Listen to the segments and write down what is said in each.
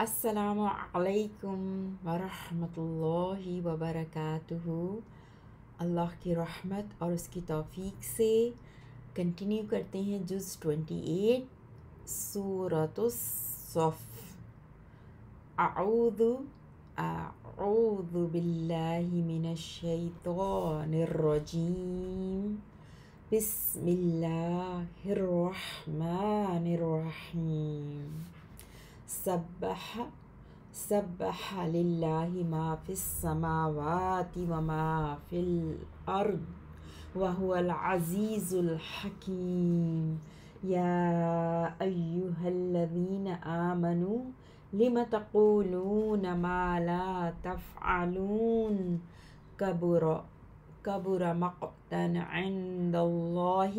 السلام علیکم ورحمۃ اللہ وبرکاتہ۔ اللہ کی رحمت اور اس کی توفیق سے کنٹینیو کرتے ہیں جز 28 سورۃ الصف۔ اعوذ باللہ من الشیطان الرجیم، بسم اللہ الرحمن الرحیم۔ سبح للہ ما فی السماوات وما فی الارض وہو العزیز الحکیم۔ یا ایہا الذین آمنوا لم تقولون ما لا تفعلون کبر مقتا عند اللہ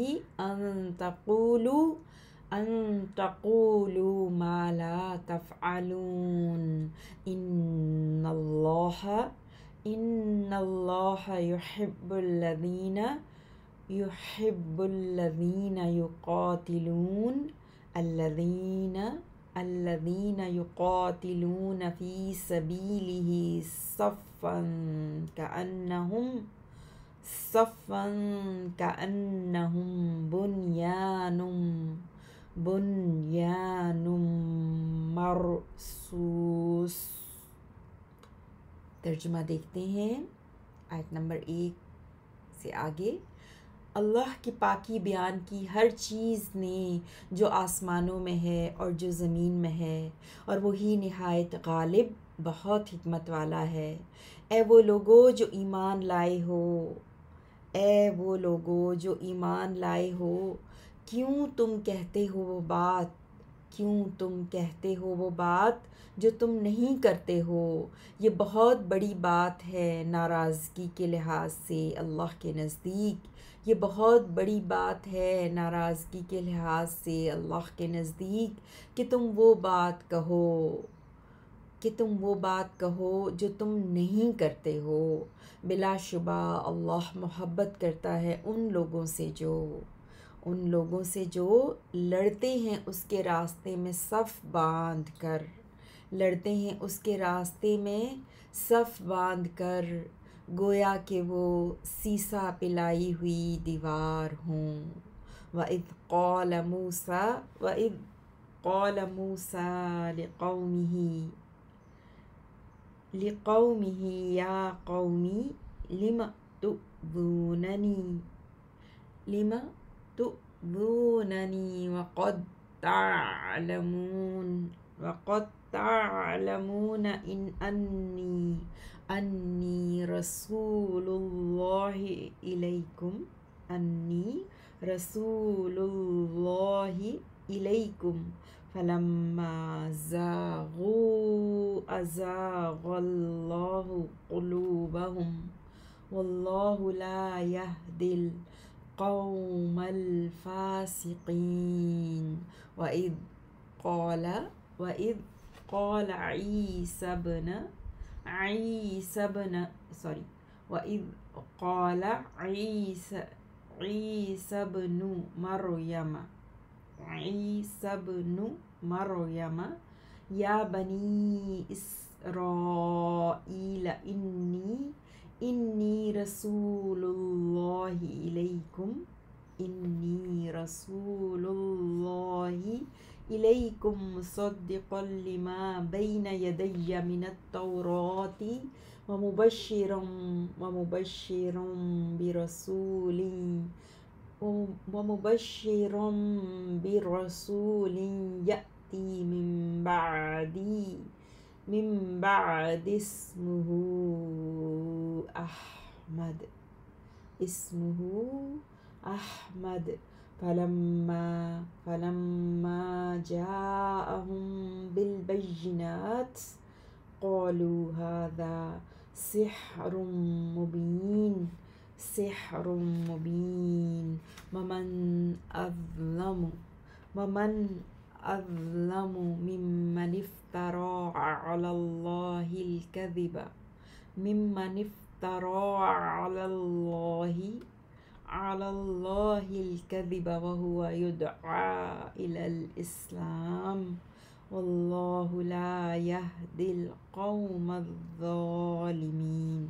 ان تقولوا ما لا تفعلون۔ ان اللہ يحب الذین یقاتلون فی سبیلہ صفا کأنہم بنیان مرصوص۔ ترجمہ دیکھتے ہیں آیت نمبر 1 سے آگے۔ اللہ کی پاکی بیان کی ہر چیز نے جو آسمانوں میں ہے اور جو زمین میں ہے، اور وہی نہایت غالب بہت حکمت والا ہے۔ اے وہ لوگو جو ایمان لائے ہو، کیوں تم کہتے ہو وہ بات جو تم نہیں کرتے ہو؟ یہ بہت بڑی بات ہے ناراضگی کے لحاظ سے اللہ کے نزدیک۔ یہ بہت بڑی بات ہے ناراضگی کے لحاظ سے اللہ کے نزدیک کہ تم وہ بات کہو جو تم نہیں کرتے ہو۔ بلا شبہ اللہ محبت کرتا ہے ان لوگوں سے جو لڑتے ہیں اس کے راستے میں صف باندھ کر گویا کہ وہ سیسا پلائی ہوئی دیوار ہوں۔ وَإِذْ قَالَ مُوسَىٰ لِقَوْمِهِ يَا قَوْمِ لِمَ تُؤْذُونَنِي وَقَدْ تَعْلَمُونَ أَنِّي رَسُولُ اللَّهِ إِلَيْكُمْ فَلَمَّا زَاغُوا أَزَاغَ اللَّهُ قُلُوبَهُمْ وَاللَّهُ لَا يَهْدِي الْقَوْمَ الْفَاسِقِينَ۔ وَإِذْ قَالَ عِيسَى ابْنُ مَرْيَمَ يَا بَنِي إِسْرَائِيلَ إِنِّي رَسُولُ اللَّهِ إِلَيْكُمْ مُصَدِّقًا لِمَا بَيْنَ يَدَيَّ مِنَ التَّوْرَاةِ ومبشرا برسول يأتي من بعد اسمه أحمد فلما جاءهم بالبينات قالوا هذا سحر مبين ومن أظلم ممن افترى على الله الكذب وهو يدعى إلى الإسلام واللہ لا یہدی القوم الظالمین۔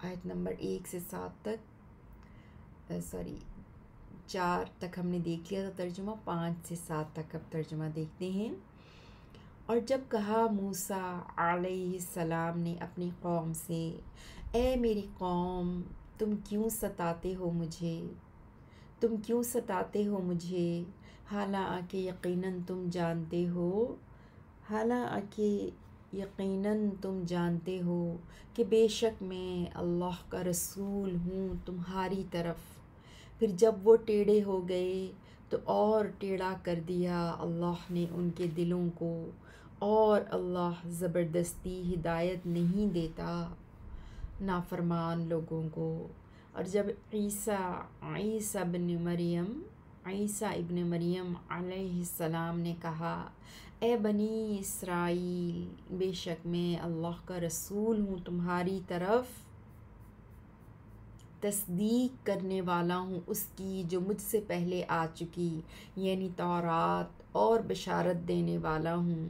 آیت نمبر 1 سے 7 تک 4 تک ہم نے دیکھ لیا تھا ترجمہ، 5 سے 7 تک اب ترجمہ دیکھتے ہیں۔ اور جب کہا موسیٰ علیہ السلام نے اپنی قوم سے، اے میری قوم، تم کیوں ستاتے ہو مجھے، تم کیوں ستاتے ہو مجھے، حالانکہ یقیناً تم جانتے ہو، حالانکہ یقیناً تم جانتے ہو کہ بے شک میں اللہ کا رسول ہوں تمہاری طرف۔ پھر جب وہ ٹیڑھے ہو گئے تو اور ٹیڑھا کر دیا اللہ نے ان کے دلوں کو، اور اللہ زبردستی ہدایت نہیں دیتا نافرمان لوگوں کو۔ اور جب عیسیٰ ابن مریم علیہ السلام نے کہا، اے بنی اسرائیل، بے شک میں اللہ کا رسول ہوں تمہاری طرف، تصدیق کرنے والا ہوں اس کی جو مجھ سے پہلے آ چکی، یعنی تورات، اور بشارت دینے والا ہوں،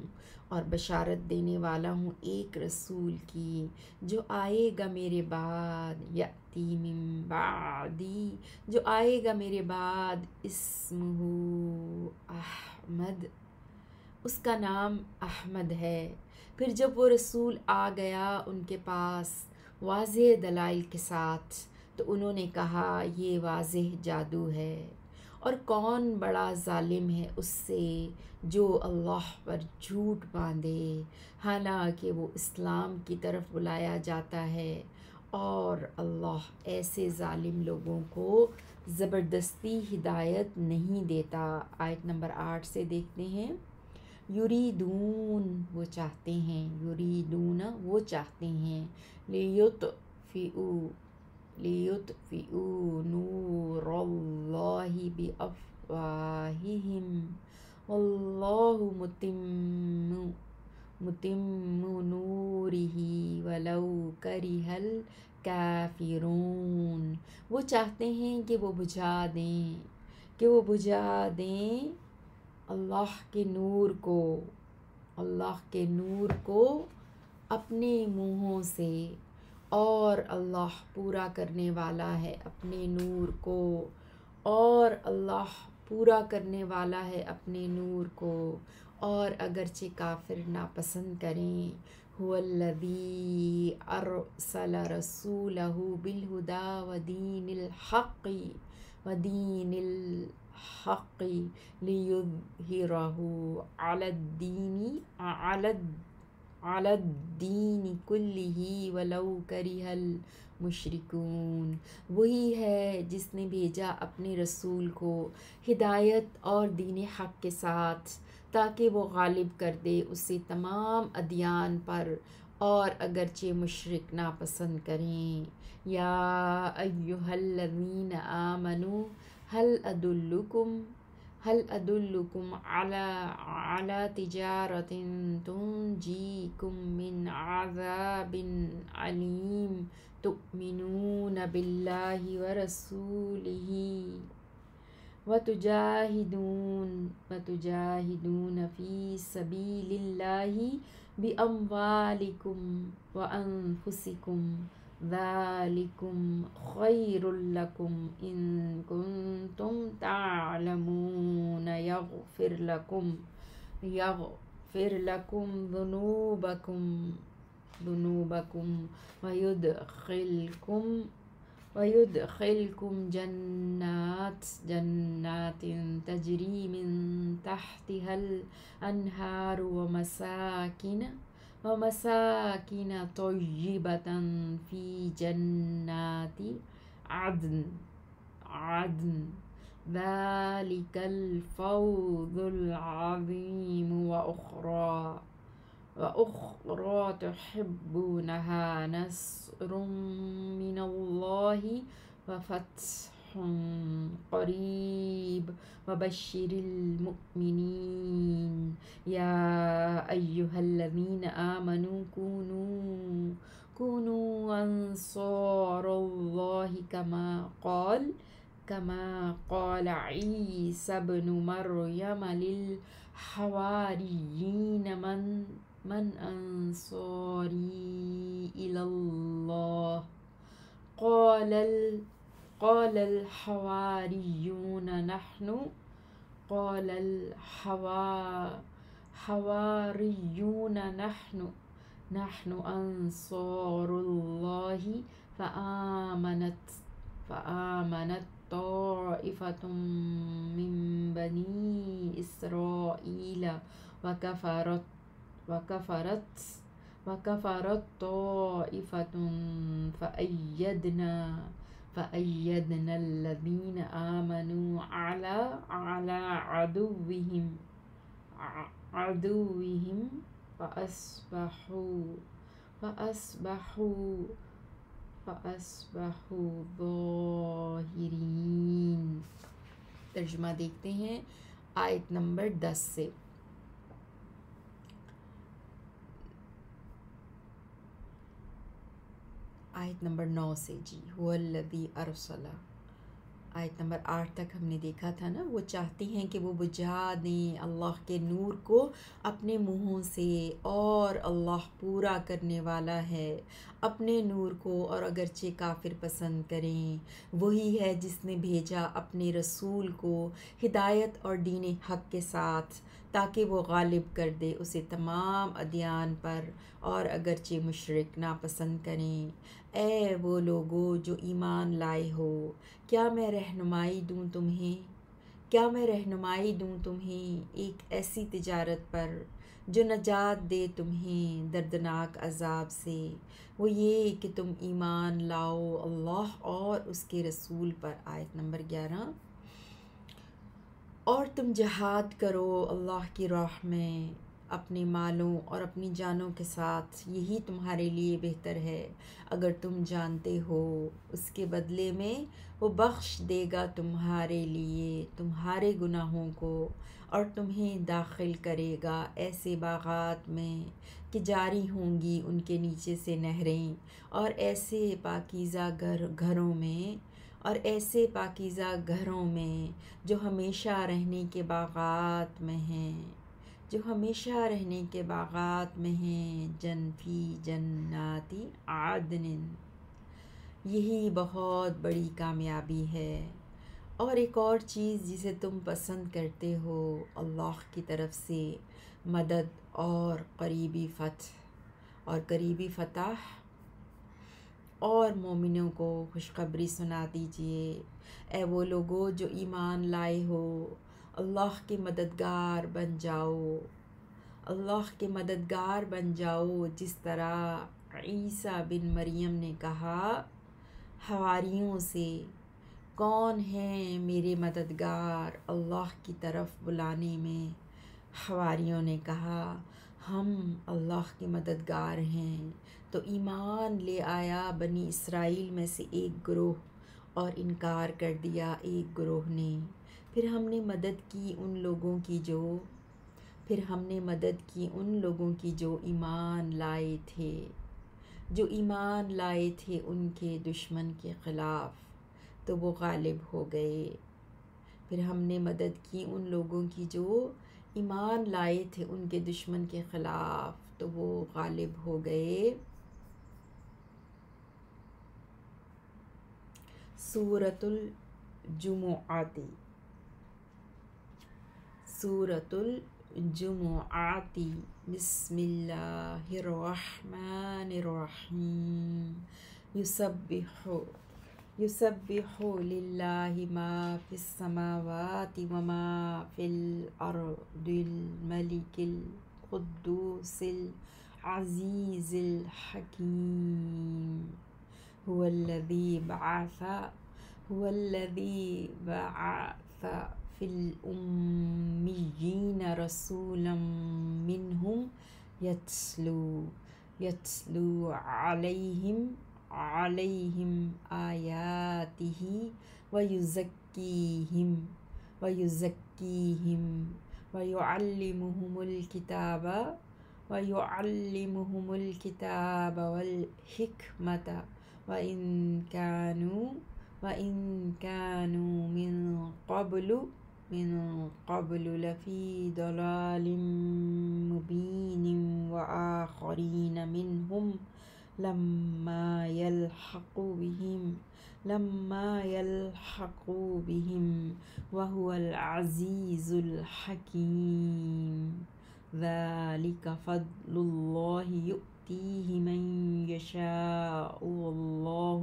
اور بشارت دینے والا ہوں ایک رسول کی جو آئے گا میرے بعد، یأتی من بعدی، جو آئے گا میرے بعد، اسمہ احمد، اس کا نام احمد ہے۔ پھر جب وہ رسول آ گیا ان کے پاس واضح دلائل کے ساتھ، تو انہوں نے کہا یہ واضح جادو ہے، اور کون بڑا ظالم ہے اس سے جو اللہ پر جھوٹ باندھے، حالانکہ وہ اسلام کی طرف بلایا جاتا ہے، اور اللہ ایسے ظالم لوگوں کو زبردستی ہدایت نہیں دیتا۔ آیت نمبر 8 سے دیکھتے ہیں۔ یریدون، وہ چاہتے ہیں، یریدون وہ چاہتے ہیں، لیطفئوا نور اللہ بافواہہم واللہ متم نورہ ولو کرہ الکافرون۔ وہ چاہتے ہیں کہ وہ بجھا دیں اللہ کے نور کو اپنے منہوں سے، اور اللہ پورا کرنے والا ہے اپنے نور کو، اور اللہ پورا کرنے والا ہے اپنے نور کو، اور اگرچہ کافر ناپسند کریں۔ هو الذی ارسل رسولہ بالہدی ودین الحق لیظہرہ علی الدین کلہ ولو کرہ المشرکون۔ وہی ہے جس نے بھیجا اپنے رسول کو ہدایت اور دین حق کے ساتھ، تاکہ وہ غالب کر دے اسے تمام ادیان پر، اور اگرچہ مشرک ناپسند کریں۔ یا ایہا الذین آمنوا هل ادلکم علی تجارۃ تنجیکم من عذاب علیم تؤمنون باللہ ورسولہ وتجاہدون فی سبیل اللہ باموالکم وانفسکم، ذالکم خیر لکم ان کنتم تعلمون، یغفر لکم ذنوبکم ویدخلکم جنات تجری من تحتها الانہار ومساکن طیبۃ فی جنات عدن، ذلک الفوز العظیم۔ وأخرى تحبونها، نصر من اللہ وفتح قریب وبشر المؤمنین۔ یا ایہا الذین آمنوا كونوا انصار اللہ کما قال عیسی ابن مریم حواریین من انصاری الی اللہ قال الحواریون قال الحواریون نحن انصار اللہ فآمنت طائفة من بنی اسرائیل وكفرت طائفة فأيدنا الذين آمنوا على عدوهم فأصبحوا ظاہرین۔ ترجمہ دیکھتے ہیں آیت نمبر 10 سے۔ آیت نمبر 9 سے جی، هو الذی ارسل۔ آیت نمبر 8 تک ہم نے دیکھا تھا نا، وہ چاہتی ہیں کہ وہ بجھا دیں اللہ کے نور کو اپنے منہوں سے، اور اللہ پورا کرنے والا ہے اپنے نور کو، اور اگرچہ کافر پسند کریں، وہی ہے جس نے بھیجا اپنے رسول کو ہدایت اور دین حق کے ساتھ تاکہ وہ غالب کر دے اسے تمام ادیان پر، اور اگرچہ مشرک ناپسند کریں۔ اے وہ لوگو جو ایمان لائے ہو، کیا میں رہنمائی دوں تمہیں ایک ایسی تجارت پر جو نجات دے تمہیں دردناک عذاب سے، وہ یہ کہ تم ایمان لاؤ اللہ اور اس کے رسول پر۔ آیت نمبر 11، اور تم جہاد کرو اللہ کی راہ میں اپنے مالوں اور اپنی جانوں کے ساتھ، یہی تمہارے لیے بہتر ہے اگر تم جانتے ہو، اس کے بدلے میں وہ بخش دے گا تمہارے لیے تمہارے گناہوں کو، اور تمہیں داخل کرے گا ایسے باغات میں کہ جاری ہوں گی ان کے نیچے سے نہریں، اور ایسے پاکیزہ گھروں میں جو ہمیشہ رہنے کے باغات میں ہیں، فی جنات عدن۔ یہی بہت بڑی کامیابی ہے۔ اور ایک اور چیز جسے تم پسند کرتے ہو، اللہ کی طرف سے مدد اور قریبی فتح، اور مومنوں کو خوشخبری سنا دیجئے۔ اے وہ لوگو جو ایمان لائے ہو، اللہ کے مددگار بن جاؤ، جس طرح عیسیٰ بن مریم نے کہا حواریوں سے، کون ہیں میرے مددگار اللہ کی طرف بلانے میں؟ حواریوں نے کہا ہم اللہ کے مددگار ہیں۔ تو ایمان لے آیا بنی اسرائیل میں سے ایک گروہ، اور انکار کر دیا ایک گروہ نے۔ پھر ہم نے مدد کی ان لوگوں کی جو ایمان لائے تھے ان کے دشمن کے خلاف، تو وہ غالب ہو گئے۔ پھر ہم نے مدد کی ان لوگوں کی جو ایمان لائے تھے ان کے دشمن کے خلاف، تو وہ غالب ہو گئے۔ سورۃ الجمعۃ، بسم اللہ الرحمن الرحیم۔ یسبح للہ ما فی السماوات وما فی الارض الملک القدوس العزیز الحکیم۔ هو الذی بعث فی الأمیین رسولا منہم یتلو علیہم آیاتہ ویزکیہم ویعلمہم الکتاب والحکمۃ وَإِن كَانُوا مِن قَبْلُ من قبل لفي ضلال مبين وآخرين منهم لما يلحقوا بهم وهو العزيز الحكيم ذلك فضل الله يؤتيه من يشاء والله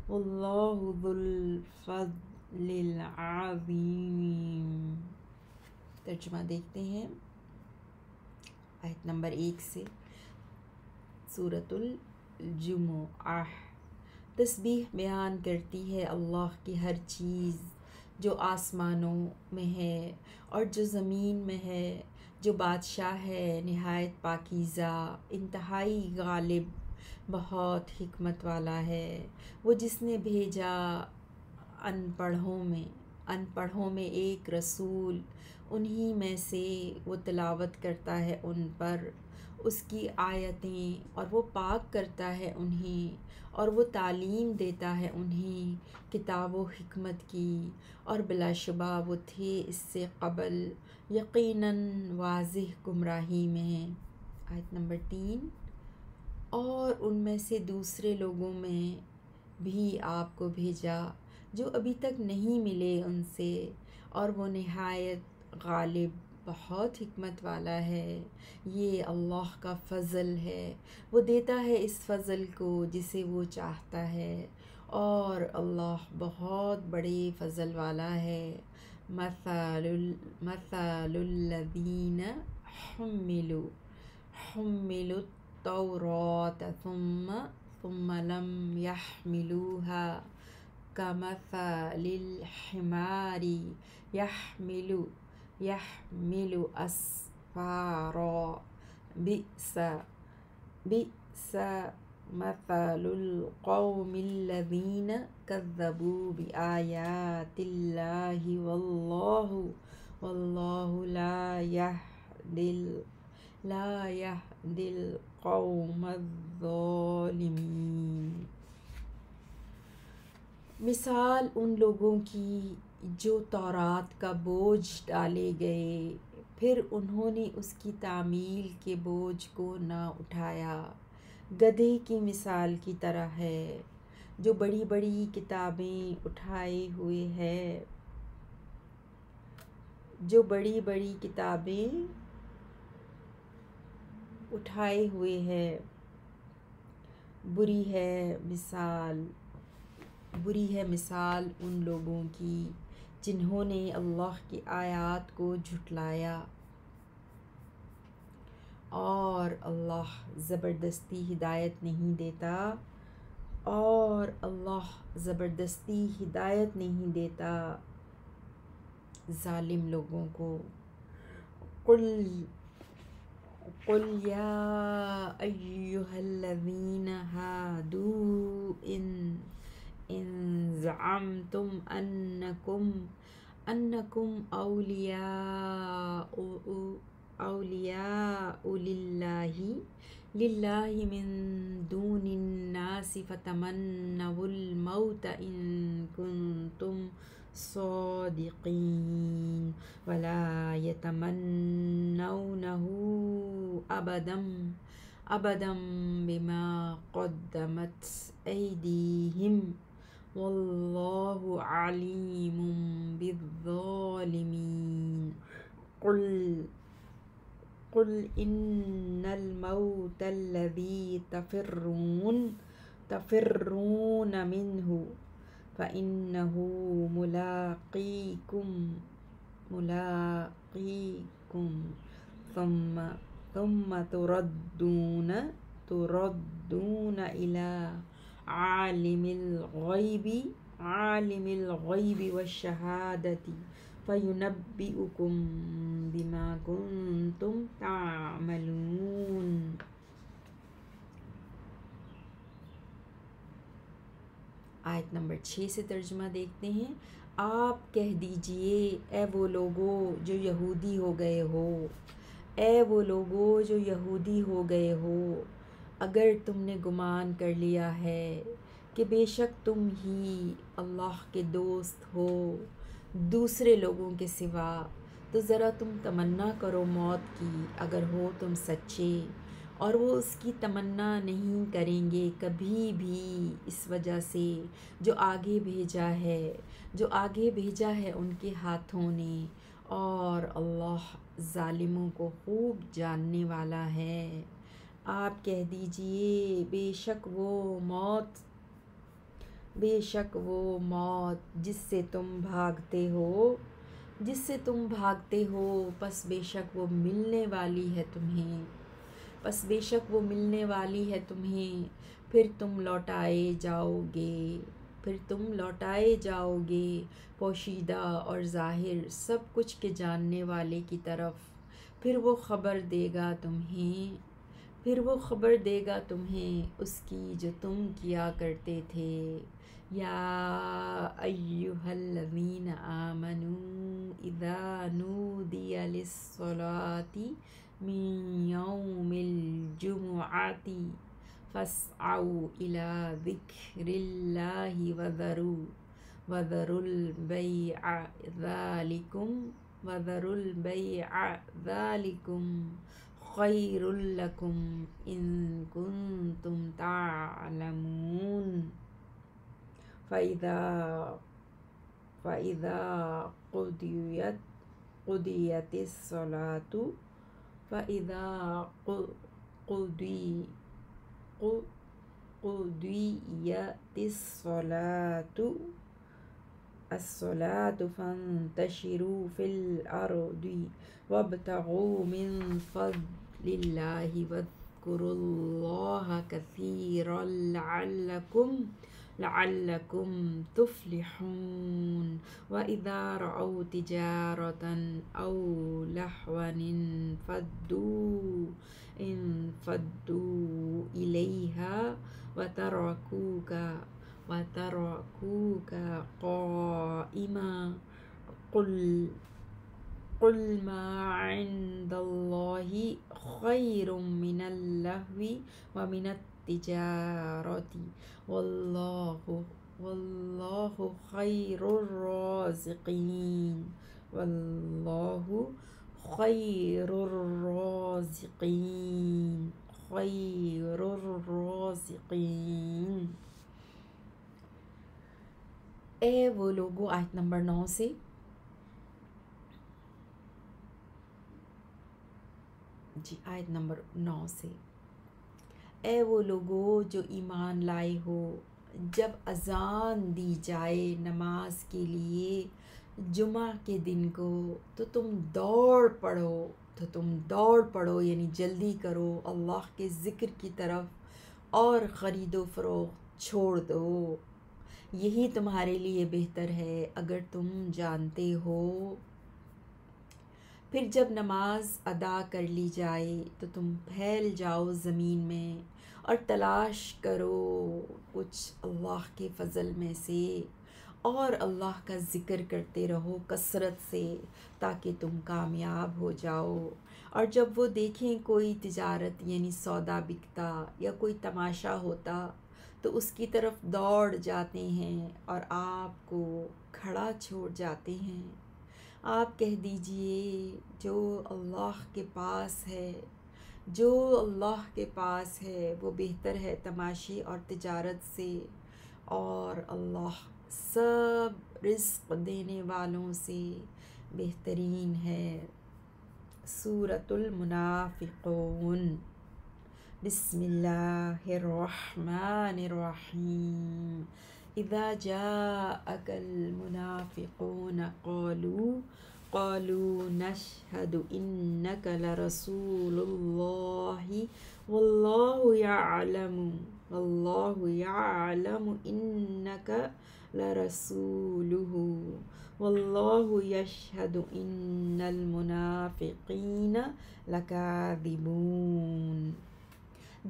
ذو الفضل العظیم۔ ترجمہ دیکھتے ہیں آیت نمبر 1 سے۔ سورۃ الجمعہ۔ تسبیح بیان کرتی ہے اللہ کی ہر چیز جو آسمانوں میں ہے اور جو زمین میں ہے، جو بادشاہ ہے نہایت پاکیزہ، انتہائی غالب، بہت حکمت والا ہے۔ وہ جس نے بھیجا ان پڑھوں میں ایک رسول، انہی میں سے وہ تلاوت کرتا ہے ان پر اس کی آیتیں، اور وہ پاک کرتا ہے انہیں، اور وہ تعلیم دیتا ہے انہیں کتاب و حکمت کی، اور بلا شبہ وہ تھے اس سے قبل یقیناً واضح گمراہی میں۔ آیت نمبر 3۔ اور ان میں سے دوسرے لوگوں میں بھی آپ کو بھیجا جو ابھی تک نہیں ملے ان سے، اور وہ نہایت غالب، بہت حکمت والا ہے۔ یہ اللہ کا فضل ہے، وہ دیتا ہے اس فضل کو جسے وہ چاہتا ہے، اور اللہ بہت بڑے فضل والا ہے۔ مثل الذین حملوا التوراة ثم لم يحملوها كمثل الحمار يحمل أسفارا بئس مثل القوم الذين كذبوا بآيات الله والله لا يهدي القوم الظالمين۔ مثال ان لوگوں کی جو تورات کا بوجھ ڈالے گئے، پھر انہوں نے اس کی تعمیل کے بوجھ کو نہ اٹھایا، گدھے کی مثال کی طرح ہے جو بڑی بڑی کتابیں اٹھائے ہوئے ہے۔ بری ہے مثال ان لوگوں کی جنہوں نے اللہ کی آیات کو جھٹلایا، اور اللہ زبردستی ہدایت نہیں دیتا ظالم لوگوں کو۔ قل یا ایہا الذین ہادوا ان زعمتم انکم اولیاء للہ من دون الناس فتمنوا الموت ان کنتم صادقین ولا یتمنونہ ابدا بما قدمت ایدیہم واللہ علیم بالظالمین۔ قل ان الموت الذی تفرون منہ فإنہ ملاقیکم ثم تردون إلی عالم الغیب والشہادۃ فینبئکم بما کنتم تعملون۔ آیت نمبر 6 سے ترجمہ دیکھتے ہیں۔ آپ کہہ دیجئے اے وہ لوگو جو یہودی ہو گئے ہو، اگر تم نے گمان کر لیا ہے کہ بے شک تم ہی اللہ کے دوست ہو، دوسرے لوگوں کے سوا، تو ذرا تم تمنا کرو موت کی اگر ہو تم سچے، اور وہ اس کی تمنا نہیں کریں گے کبھی بھی، اس وجہ سے جو آگے بھیجا ہے ان کے ہاتھوں نے، اور اللہ ظالموں کو خوب جاننے والا ہے۔ آپ کہہ دیجئے بے شک وہ موت جس سے تم بھاگتے ہو، پس بے شک وہ ملنے والی ہے تمہیں، پھر تم لوٹائے جاؤ گے پوشیدہ اور ظاہر سب کچھ کے جاننے والے کی طرف، پھر وہ خبر دے گا تمہیں اس کی جو تم کیا کرتے تھے۔ یا ایہا الذین آمنوا اذا نودی للصلاۃ من یوم الجمعۃ فاسعوا الی ذکر اللہ وذروا البیع ذالکم خیر لکم ان کنتم تعلمون۔ فَإِذَا قُضِيَتِ الصَّلَاةُ فَانتَشِرُوا فِي الْأَرْضِ وَابْتَغُوا مِن فَضْلِ اللَّهِ وَاذْكُرُوا اللَّهَ كَثِيرًا لَعَلَّكُمْ تُفْلِحُونَ۔ وَإِذَا رَأَوْا تِجَارَةً أَوْ لَهْوًا انفضوا إِلَيْهَا وتركوك قائما، قل ما عند الله خير من اللهو ومن التجارة والله خير الرازقين۔ اے وہ لوگو، آیت نمبر 9 سے آیت نمبر 9 سے، اے وہ لوگو جو ایمان لائے ہو، جب اذان دی جائے نماز کے لیے جمعہ کے دن کو تو تم دوڑ پڑو، یعنی جلدی کرو اللہ کے ذکر کی طرف، اور خرید و فروخت چھوڑ دو، یہی تمہارے لیے بہتر ہے اگر تم جانتے ہو۔ پھر جب نماز ادا کر لی جائے تو تم پھیل جاؤ زمین میں اور تلاش کرو کچھ اللہ کے فضل میں سے، اور اللہ کا ذکر کرتے رہو کثرت سے تاکہ تم کامیاب ہو جاؤ۔ اور جب وہ دیکھیں کوئی تجارت یعنی سودا بکتا یا کوئی تماشا ہوتا تو اس کی طرف دوڑ جاتے ہیں اور آپ کو کھڑا چھوڑ جاتے ہیں۔ آپ کہہ دیجئے جو اللہ کے پاس ہے وہ بہتر ہے تماشے اور تجارت سے، اور اللہ سب رزق دینے والوں سے بہترین ہے۔ سورۃ المنافقون۔ بسم اللہ الرحمن الرحیم۔ اذا جاءك المنافقون قالوا نشهد إنك لرسول الله والله يعلم إنك لرسوله والله يشهد إن المنافقين لكاذبون۔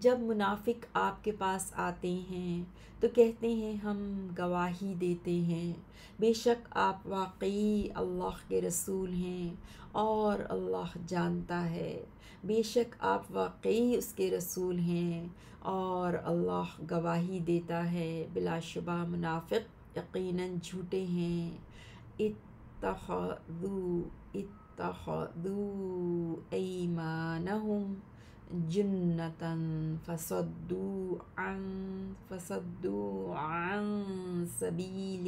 جب منافق آپ کے پاس آتے ہیں تو کہتے ہیں ہم گواہی دیتے ہیں بے شک آپ واقعی اللہ کے رسول ہیں، اور اللہ جانتا ہے بے شک آپ واقعی اس کے رسول ہیں، اور اللہ گواہی دیتا ہے بلا شبہ منافق یقیناً جھوٹے ہیں۔ اتخذوا أيمانهم جنة فصدوا عن سبيل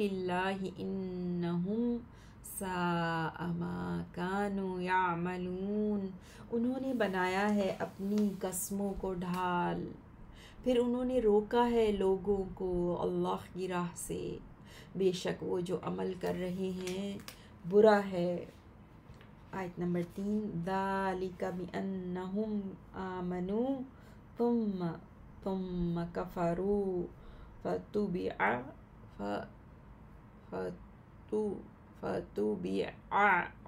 الله إنهم ساء ما كانوا يعملون۔ انہوں نے بنایا ہے اپنی قسموں کو ڈھال، پھر انہوں نے روکا ہے لوگوں کو اللہ کی راہ سے، بے شک وہ جو عمل کر رہے ہیں برا ہے۔ آیت نمبر 3، ذَلِكَ بِأَنَّهُمْ آمَنُوا ثُمَّ كَفَرُوا فَطُبِعَ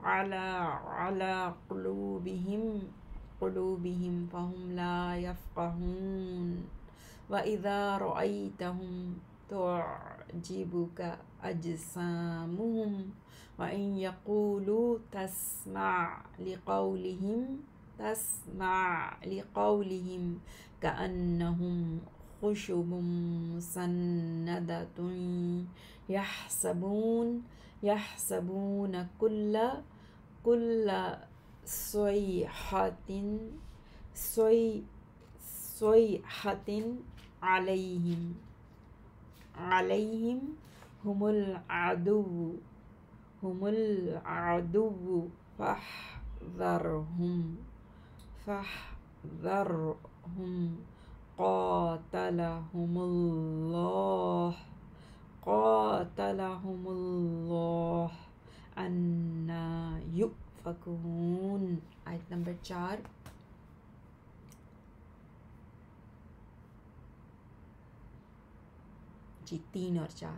عَلَى قُلُوبِهِمْ فَهُمْ لَا يَفْقَهُونَ۔ وَإِذَا رَأَيْتَهُمْ تُعْجِبُكَ أَجْسَامُهُمْ وَإِنْ يَقُولُوا تَسْمَعْ لِقَوْلِهِمْ كَأَنَّهُمْ خُشُبٌ مُّسَنَّدَةٌ يَحْسَبُونَ كُلَّ صَيْحَةٍ عَلَيْهِمْ هُمُ الْعَدُوُّ فاحذرهم قاتلهم الله أَنَّى يُؤْفَكُونَ۔ آیت نمبر 4، جی 3 اور 4،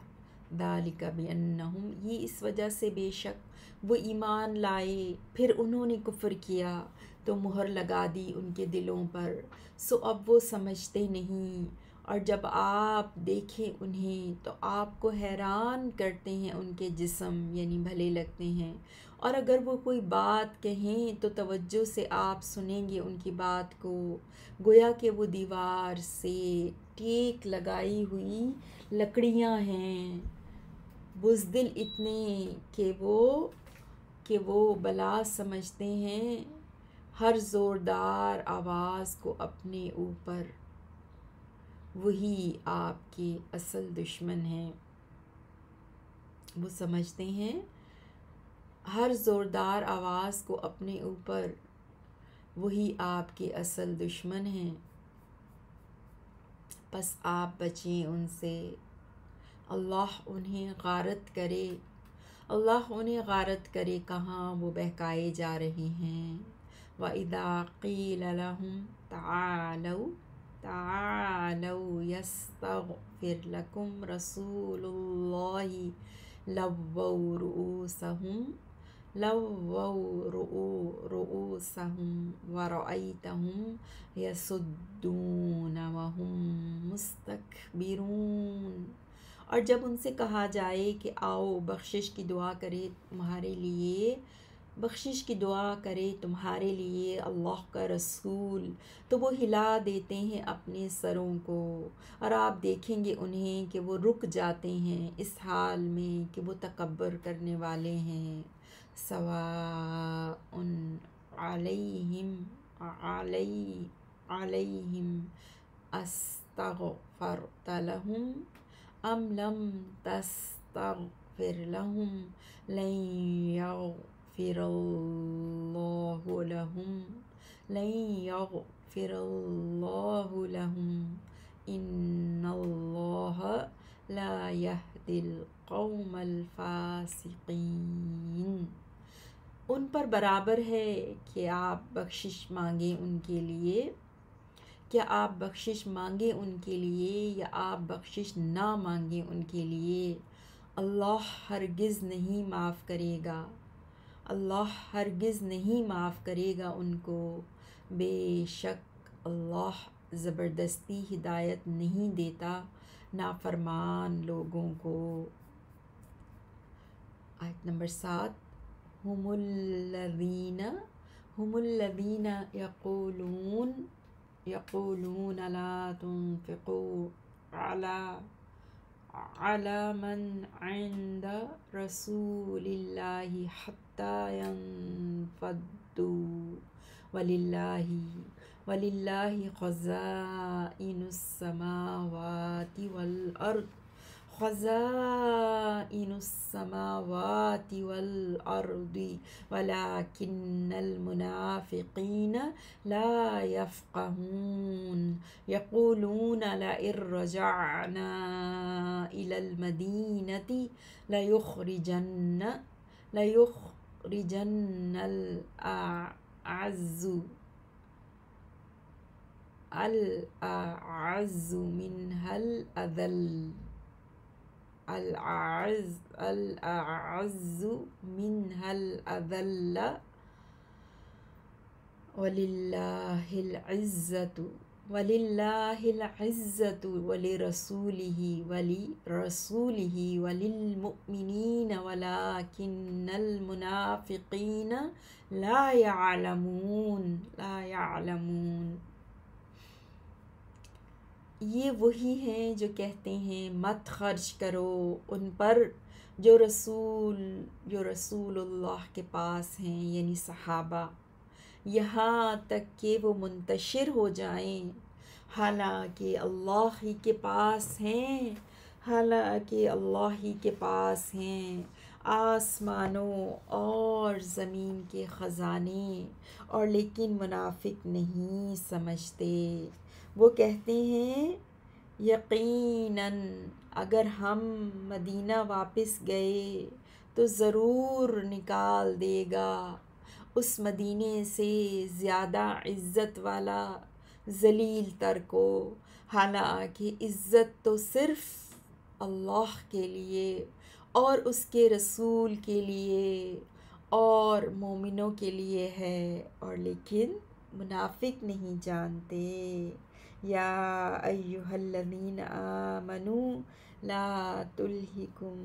ذَلِكَ بِأَنَّهُمْ، یہ اس وجہ سے بے شک وہ ایمان لائے پھر انہوں نے کفر کیا تو مہر لگا دی ان کے دلوں پر، سو اب وہ سمجھتے نہیں، اور جب آپ دیکھیں انہیں تو آپ کو حیران کرتے ہیں ان کے جسم، یعنی بھلے لگتے ہیں، اور اگر وہ کوئی بات کہیں تو توجہ سے آپ سنیں گے ان کی بات کو، گویا کہ وہ دیوار سے ٹیک لگائی ہوئی لکڑیاں ہیں، بزدل اتنے کہ وہ بلا سمجھتے ہیں ہر زوردار آواز کو اپنے اوپر، وہی آپ کے اصل دشمن ہیں۔ وہ سمجھتے ہیں ہر زوردار آواز کو اپنے اوپر، وہی آپ کے اصل دشمن ہیں، پس آپ بچیں ان سے، اللہ انہیں غارت کرے کہاں وہ بہکائے جا رہے ہیں۔ وَإِذَا قِيلَ لَهُمْ تَعَالَوْا يَسْتَغْفِرْ لَكُمْ رَسُولُ اللَّهِ لَوَّوْا رُؤُوسَهُمْ وَرَأَيْتَهُمْ يَصُدُّونَ وَهُمْ مُسْتَكْبِرُونَ۔ اور جب ان سے کہا جائے کہ آؤ بخشش کی دعا کرے تمہارے لیے اللہ کا رسول، تو وہ ہلا دیتے ہیں اپنے سروں کو، اور آپ دیکھیں گے انہیں کہ وہ رک جاتے ہیں اس حال میں کہ وہ تکبر کرنے والے ہیں۔ سواء علیہم استغفرت لهم ام لم تستغفر لهم لن يغفر الله لهم ان اللہ لا يهدي القوم الفاسقین۔ ان پر برابر ہے کہ آپ بخشش مانگیں ان کے لیے، کیا آپ بخشش مانگیں ان کے لیے یا آپ بخشش نہ مانگیں ان کے لیے، اللہ ہرگز نہیں معاف کرے گا ان کو، بے شک اللہ زبردستی ہدایت نہیں دیتا نافرمان لوگوں کو۔ آیت نمبر 7، هم الذين يقولون لا تنفقوا على من عند رسول الله حتى ينفضوا ولله خزائن السماوات والأرض خزائن السماوات والأرض ولكن المنافقين لا يفقهون يقولون لئن رجعنا إلى المدينة ليخرجن الأعز منها الأذل ولله العزة ولرسوله وللمؤمنين ولكن المنافقين لا يعلمون. یہ وہی ہیں جو کہتے ہیں مت خرچ کرو ان پر جو رسول اللہ کے پاس ہیں، یعنی صحابہ، یہاں تک کہ وہ منتشر ہو جائیں، حالانکہ اللہ ہی کے پاس ہیں آسمانوں اور زمین کے خزانے، اور لیکن منافق نہیں سمجھتے۔ وہ کہتے ہیں یقیناً اگر ہم مدینہ واپس گئے تو ضرور نکال دے گا اس مدینے سے زیادہ عزت والا ذلیل تر کو، حالانکہ عزت تو صرف اللہ کے لیے اور اس کے رسول کے لیے اور مومنوں کے لیے ہے، اور لیکن منافق نہیں جانتے۔ یا ایہا الذین آمنوا لا تلہکم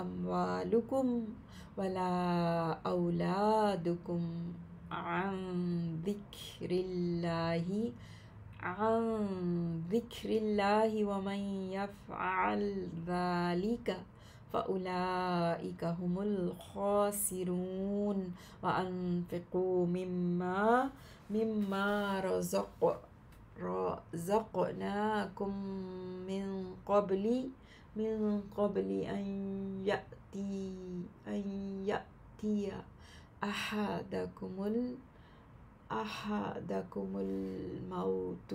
اموالکم ولا اولادکم عن ذکر اللہ ومن یفعل ذلک فأولئک هم الخاسرون وأنفقوا مما رزقناکم من قبل أن يأتي أحدكم الموت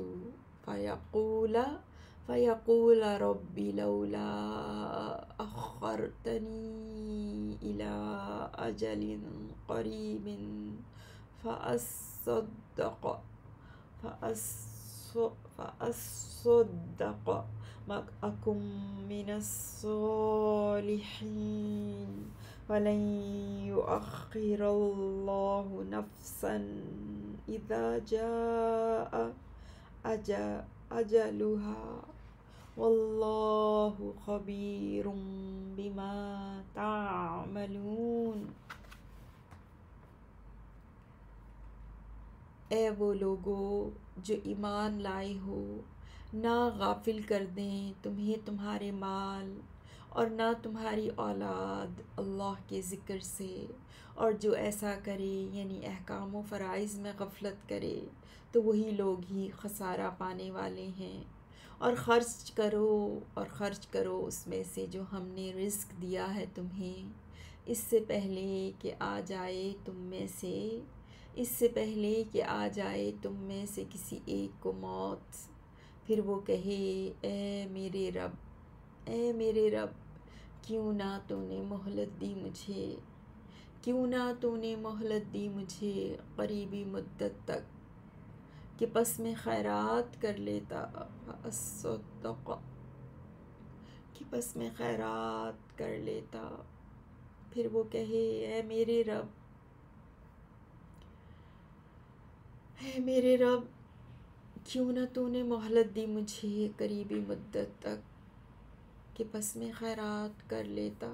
فيقول رب لولا أخرتني إلى أجل قريب فأصدق وأكن من الصالحين ولن يؤخر الله نفسا إذا جاء أجلها واللہ خبیر بما تعملون۔ اے وہ لوگو جو ایمان لائے ہو، نہ غافل کر دیں تمہیں تمہارے مال اور نہ تمہاری اولاد اللہ کے ذکر سے، اور جو ایسا کرے یعنی احکام و فرائض میں غفلت کرے تو وہی لوگ ہی خسارہ پانے والے ہیں۔ اور خرچ کرو اس میں سے جو ہم نے رزق دیا ہے تمہیں، اس سے پہلے کہ آ جائے تم میں سے کسی ایک کو موت، پھر وہ کہے اے میرے رب کیوں نہ تو نے مہلت دی مجھے قریبی مدت تک کہ پس میں خیرات کر لیتا، پھر وہ کہے اے میرے رب کیوں نہ تو نے مہلت دی مجھے قریبی مدت تک کہ پس میں خیرات کر لیتا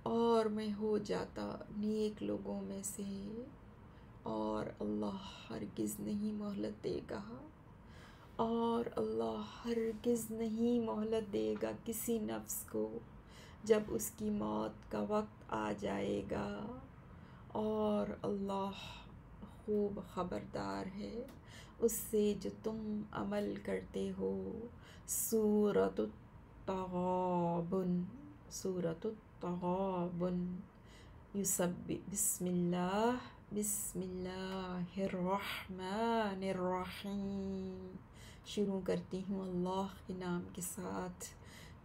اور میں ہو جاتا نیک لوگوں میں سے، اور اللہ ہرگز نہیں مہلت دے گا اور اللہ ہرگز نہیں مہلت دے گا کسی نفس کو جب اس کی موت کا وقت آ جائے گا، اور اللہ خوب خبردار ہے اس سے جو تم عمل کرتے ہو۔ سورۃ التغابن، سورۃ التغابن۔ بسم اللہ الرحمن الرحیم۔ شروع کرتی ہوں اللہ کے نام کے ساتھ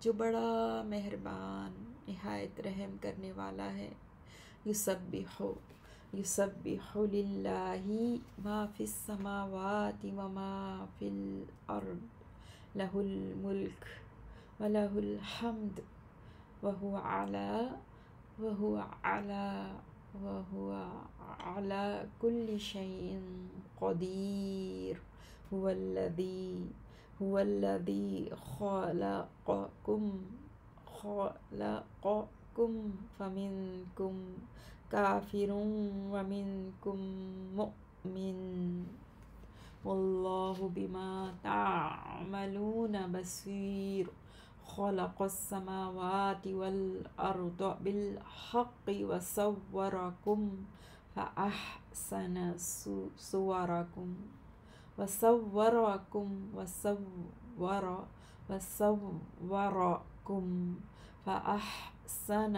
جو بڑا مہربان نہایت رحم کرنے والا ہے۔ یسبح للہ ما فی السماوات وما فی الارض لہ الملک ولہ الحمد وہو علی کل شیء قدیر۔ هو الذی خلقکم فمنکم کافر ومنکم مؤمن واللہ بما تعملون بصیر۔ خلق السماوات والأرض بالحق وصورکم فأحسن صورکم فأحسن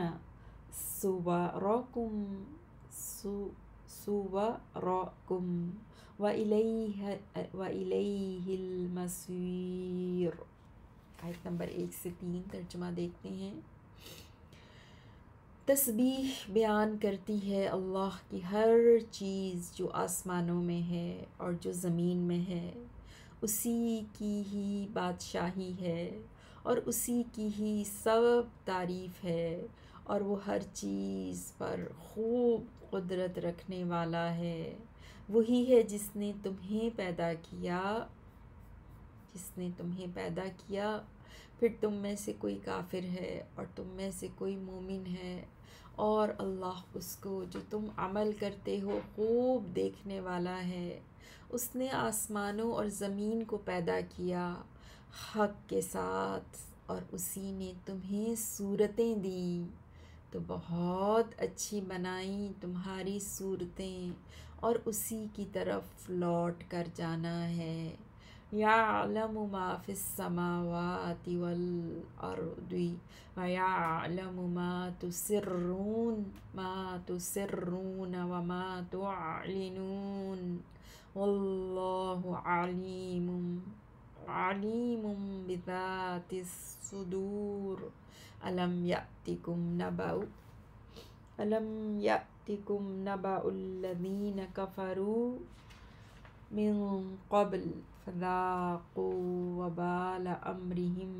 صورکم وإلیہ المصیر۔ آیت نمبر 1 سے 3 ترجمہ دیکھتے ہیں۔ تسبیح بیان کرتی ہے اللہ کی ہر چیز جو آسمانوں میں ہے اور جو زمین میں ہے، اسی کی ہی بادشاہی ہے اور اسی کی ہی سب تعریف ہے، اور وہ ہر چیز پر خوب قدرت رکھنے والا ہے۔ وہی ہے جس نے تمہیں پیدا کیا، پھر تم میں سے کوئی کافر ہے اور تم میں سے کوئی مومن ہے، اور اللہ اس کو جو تم عمل کرتے ہو خوب دیکھنے والا ہے۔ اس نے آسمانوں اور زمین کو پیدا کیا حق کے ساتھ، اور اسی نے تمہیں صورتیں دیں تو بہت اچھی بنائیں تمہاری صورتیں، اور اسی کی طرف لوٹ کر جانا ہے۔ یعلم ما فی السماوات والارض ویعلم ما تسرون وما تعلنون واللہ علیم بذات الصدور۔ الم یأتکم نبأ الذین کفروا من قبل فذاقوا وبال امرهم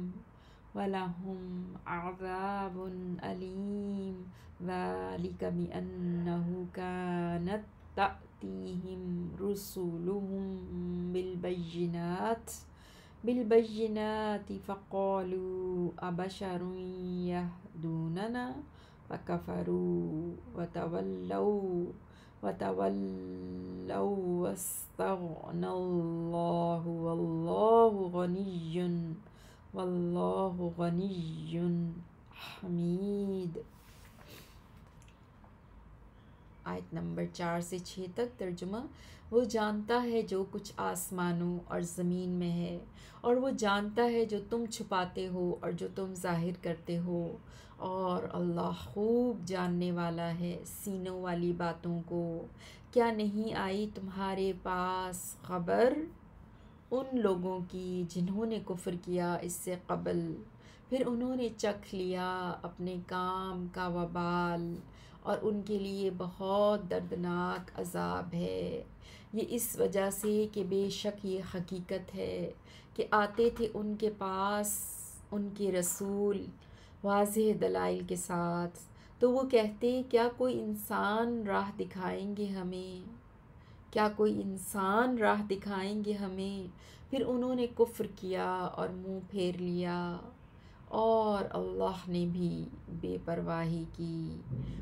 ولهم عذاب علیم۔ ذلک بأنہ کانت تأتیہم رسلهم بالبینات فقالوا ابشر یہدوننا فکفروا وتولوا واستغنى اللہ واللہ غنی حمید۔ آیت نمبر 4 سے 6 تک ترجمہ۔ وہ جانتا ہے جو کچھ آسمانوں اور زمین میں ہے، اور وہ جانتا ہے جو تم چھپاتے ہو اور جو تم ظاہر کرتے ہو، اور اللہ خوب جاننے والا ہے سینوں والی باتوں کو۔ کیا نہیں آئی تمہارے پاس خبر ان لوگوں کی جنہوں نے کفر کیا اس سے قبل، پھر انہوں نے چکھ لیا اپنے کام کا وبال، اور ان کے لیے بہت دردناک عذاب ہے۔ یہ اس وجہ سے کہ بے شک یہ حقیقت ہے کہ آتے تھے ان کے پاس ان کے رسول واضح دلائل کے ساتھ، تو وہ کہتے کیا کوئی انسان راہ دکھائیں گے ہمیں؟ پھر انہوں نے کفر کیا اور منہ پھیر لیا، اور اللہ نے بھی بے پرواہی کی،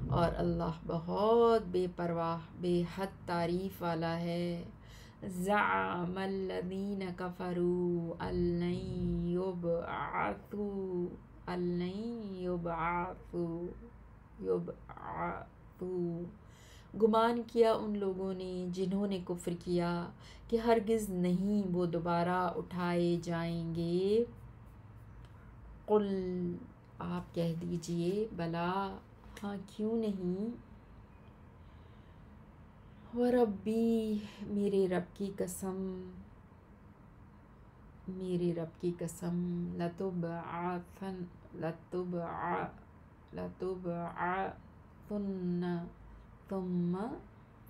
اور اللہ بہت بے پرواہ بے حد تعریف والا ہے۔ زعم الذین کفروا ان لن یبعثوا گمان کیا ان لوگوں نے جنہوں نے کفر کیا کہ ہرگز نہیں وہ دوبارہ اٹھائے جائیں گے۔ قل آپ کہہ دیجئے بلا ہاں کیوں نہیں، وربی میرے رب کی قسم لتبعثن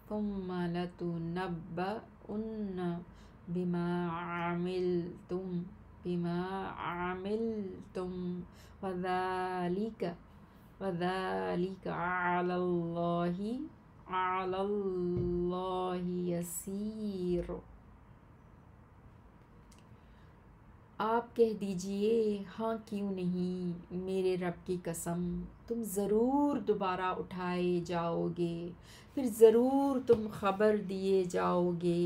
ثم لتنبؤن بما عملتم وذلك على الله یسیر۔ آپ کہہ دیجئے ہاں کیوں نہیں، میرے رب کی قسم تم ضرور دوبارہ اٹھائے جاؤ گے، پھر ضرور تم خبر دیے جاؤ گے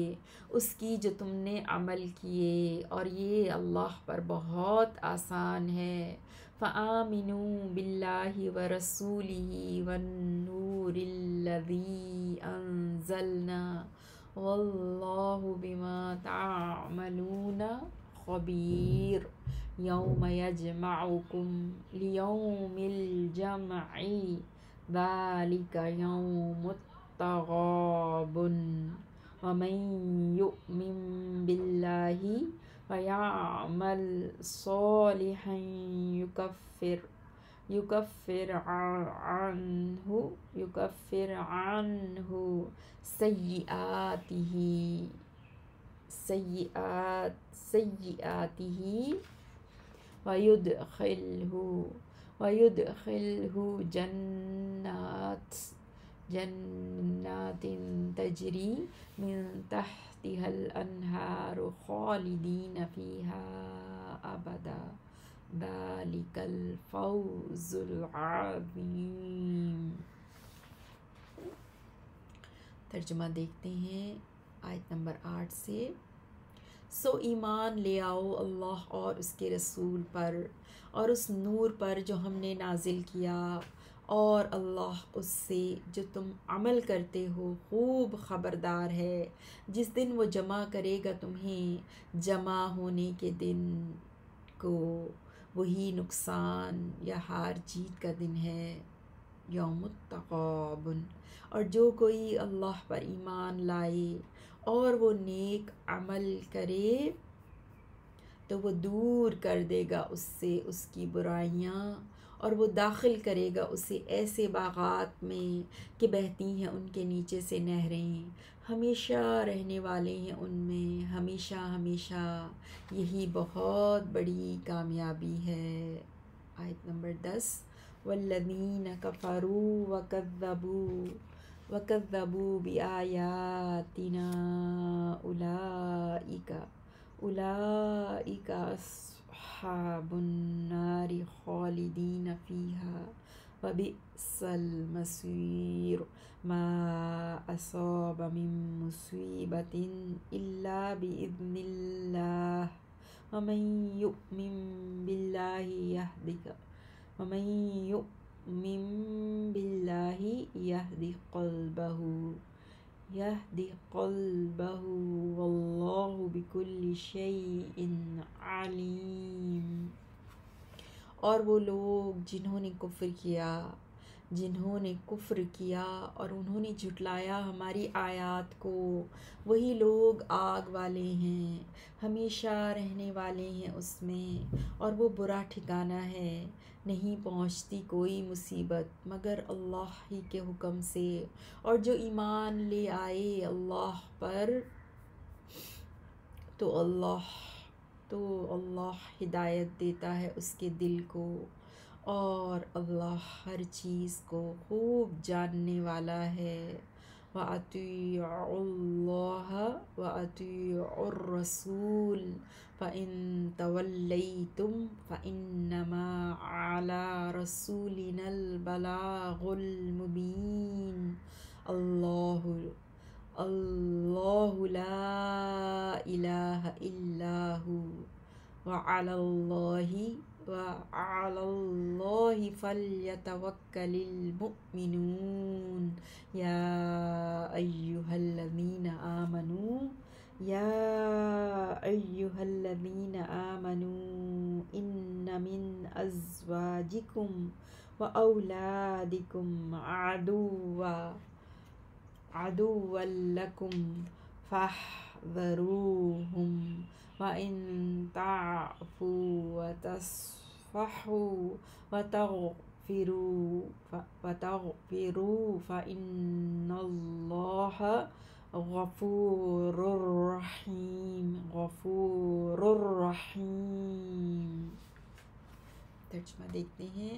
اس کی جو تم نے عمل کیے، اور یہ اللہ پر بہت آسان ہے۔ فآمنوا باللہ ورسولہ والنور الذی انزلنا واللہ بما تعملون خبیر۔ یوم یجمعکم لیوم الجمع ذلک یوم التغابن ومن یؤمن باللہ ویعمل صالحا یکفر عنہ سیئاتہ ویدخلہ جنات تجری من تحتها الانہار خالدین فیہا ابدا ذلک الفوز العظیم۔ ترجمہ دیکھتے ہیں آیت نمبر 8 سے۔ سو ایمان لے آؤ اللہ اور اس کے رسول پر اور اس نور پر جو ہم نے نازل کیا، اور اللہ اس سے جو تم عمل کرتے ہو خوب خبردار ہے۔ جس دن وہ جمع کرے گا تمہیں جمع ہونے کے دن کو، وہی نقصان یا ہار جیت کا دن ہے، یوم التغابن۔ اور جو کوئی اللہ پر ایمان لائے اور وہ نیک عمل کرے تو وہ دور کر دے گا اس سے اس کی برائیاں، اور وہ داخل کرے گا اسے ایسے باغات میں کہ بہتی ہیں ان کے نیچے سے نہریں، ہمیشہ رہنے والے ہیں ان میں ہمیشہ ہمیشہ۔ یہی بہت بڑی کامیابی ہے۔ آیت نمبر 10۔ والذین کفروا وکذبوا بآیاتنا اولئک اصحاب النار خالدین فیہا وبئس المصیر۔ ما اصاب من مصیبۃ الا بإذن اللہ ومن یؤمن باللہ یہدِ قلبہ واللہ بکل شیء علیم۔ اور وہ لوگ جنہوں نے کفر کیا اور انہوں نے جھٹلایا ہماری آیات کو، وہی لوگ آگ والے ہیں، ہمیشہ رہنے والے ہیں اس میں، اور وہ برا ٹھکانہ ہے۔ نہیں پہنچتی کوئی مصیبت مگر اللہ ہی کے حکم سے، اور جو ایمان لے آئے اللہ پر تو اللہ ہدایت دیتا ہے اس کے دل کو، اور اللہ ہر چیز کو خوب جاننے والا ہے۔ وَأَطِیعُوا اللَّهَ وَأَطِیعُوا الرَّسُولَ فَإِن تَوَلَّیْتُمْ فَإِنَّمَا عَلَىٰ رَسُولِنَا الْبَلَاغُ الْمُبِینُ۔ اللہ لا وعلى الله وعلى الله فليتوكل المؤمنون يا أيها الذين آمنوا يا أيها الذين آمنوا إن من أزواجكم وأولادكم عدوا لكم فاحذروهم وإن تعفوا وتصفحوا وتغفروا فإن الله غفور رحيم. ترجمہ دیکھتے ہیں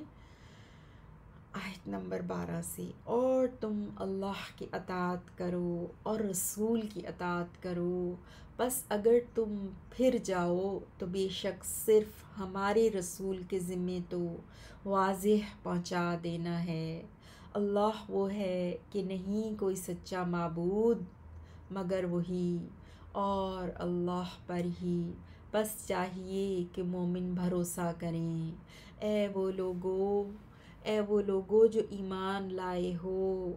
آیت نمبر 12 سے. اور تم اللہ کی اطاعت کرو اور رسول کی اطاعت کرو، بس اگر تم پھر جاؤ تو بے شک صرف ہمارے رسول کے ذمے تو واضح پہنچا دینا ہے. اللہ وہ ہے کہ نہیں کوئی سچا معبود مگر وہی، اور اللہ پر ہی بس چاہیے کہ مومن بھروسہ کریں. اے وہ لوگو جو ایمان لائے ہو،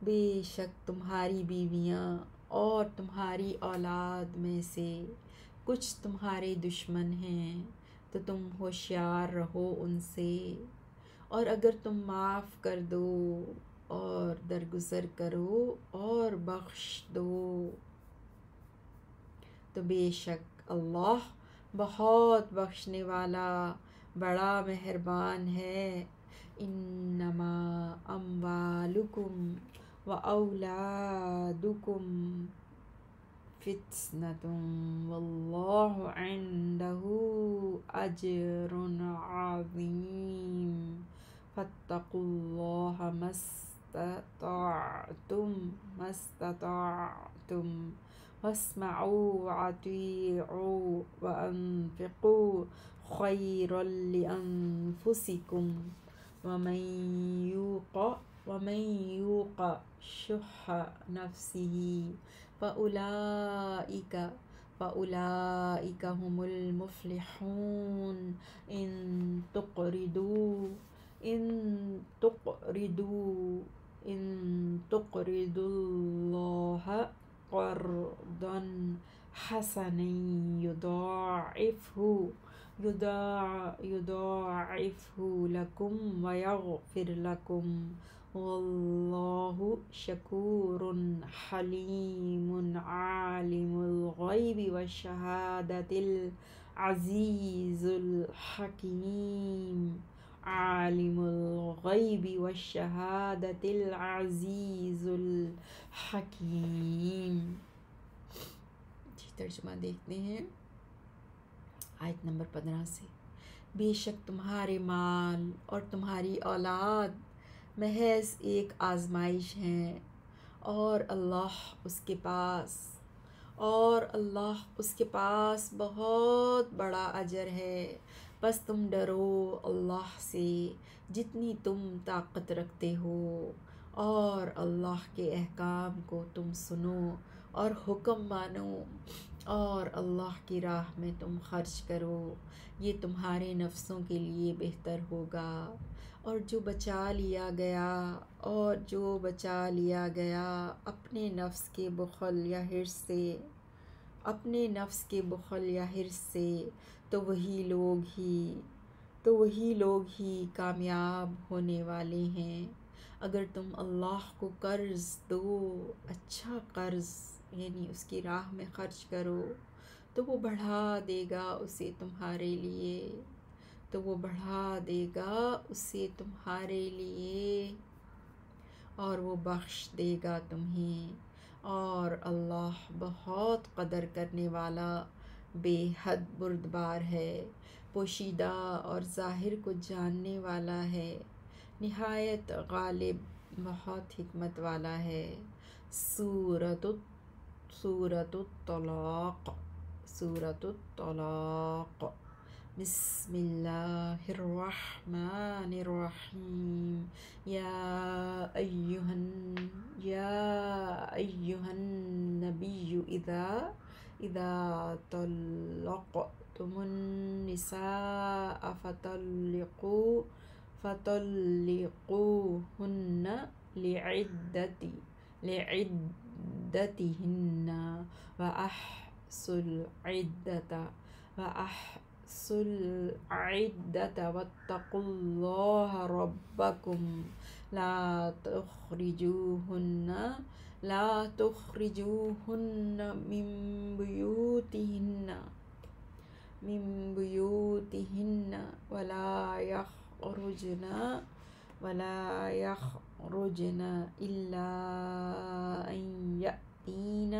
بے شک تمہاری بیویاں اور تمہاری اولاد میں سے کچھ تمہارے دشمن ہیں تو تم ہوشیار رہو ان سے، اور اگر تم معاف کر دو اور درگزر کرو اور بخش دو تو بے شک اللہ بہت بخشنے والا بڑا مہربان ہے. انما اموالکم و اولادکم فتنۃ واللہ عنده اجر عظیم فاتقوا اللہ ما استطعتم واسمعوا واطیعوا وانفقوا خیرا لانفسکم ومن یوق شح نفسه فأولئک هم المفلحون. ان تقرضوا اللہ قرضا حسنا يضاعفه لكم ويغفر لكم والله شكور حليم عالم الغيب والشهادة العزيز الحكيم. عالم الغیب والشہادۃ العزیز الحکیم. ترجمہ دیکھتے ہیں آیت نمبر 15 سے. بے شک تمہارے مال اور تمہاری اولاد محض ایک آزمائش ہیں، اور اللہ اس کے پاس بہت بڑا اجر ہے. بس تم ڈرو اللہ سے جتنی تم طاقت رکھتے ہو، اور اللہ کے احکام کو تم سنو اور حکم مانو، اور اللہ کی راہ میں تم خرچ کرو، یہ تمہارے نفسوں کے لیے بہتر ہوگا. اور جو بچا لیا گیا اپنے نفس کے بخل یا حرص سے تو وہی لوگ ہی کامیاب ہونے والے ہیں. اگر تم اللہ کو قرض دو، اچھا قرض یعنی اس کی راہ میں خرچ کرو، تو وہ بڑھا دے گا اسے تمہارے لیے اور وہ بخش دے گا تمہیں. اور اللہ بہت قدر کرنے والا بے حد بردبار ہے، پوشیدہ اور ظاہر کو جاننے والا ہے، نہایت غالب بہت حکمت والا ہے. سورۃ الطلاق. بسم اللہ الرحمن الرحیم. یا ایہا النبی اذا طلقتم النساء فطلقوهن لعدتهن وأحصوا العدة واتقوا الله ربكم لا تخرجوهن من بيوتهن ولا يخرجن إلا أن يأتين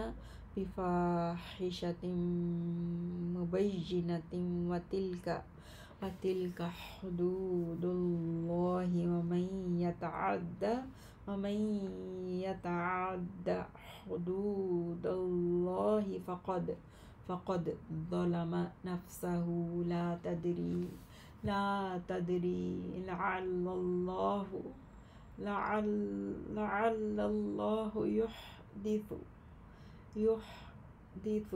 بفاحشة مبينة وتلك حدود الله ومن يتعد حدود الله فقد ظلم نفسه لا تدري لعل الله يحدث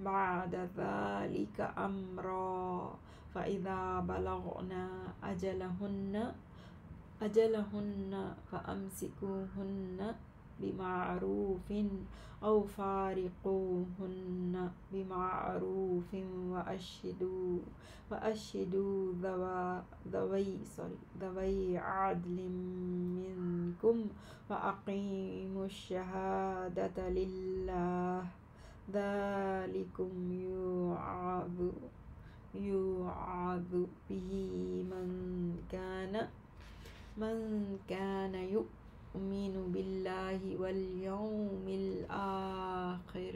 بعد ذلك أمرا فإذا بلغنا أجلهن فأمسكوهن بمعروف أو فارقوهن بمعروف وأشهدوا ذوي عدل منكم وأقيموا الشهادة لله ذلكم يوعظ به من كان يؤمن بالله واليوم الآخر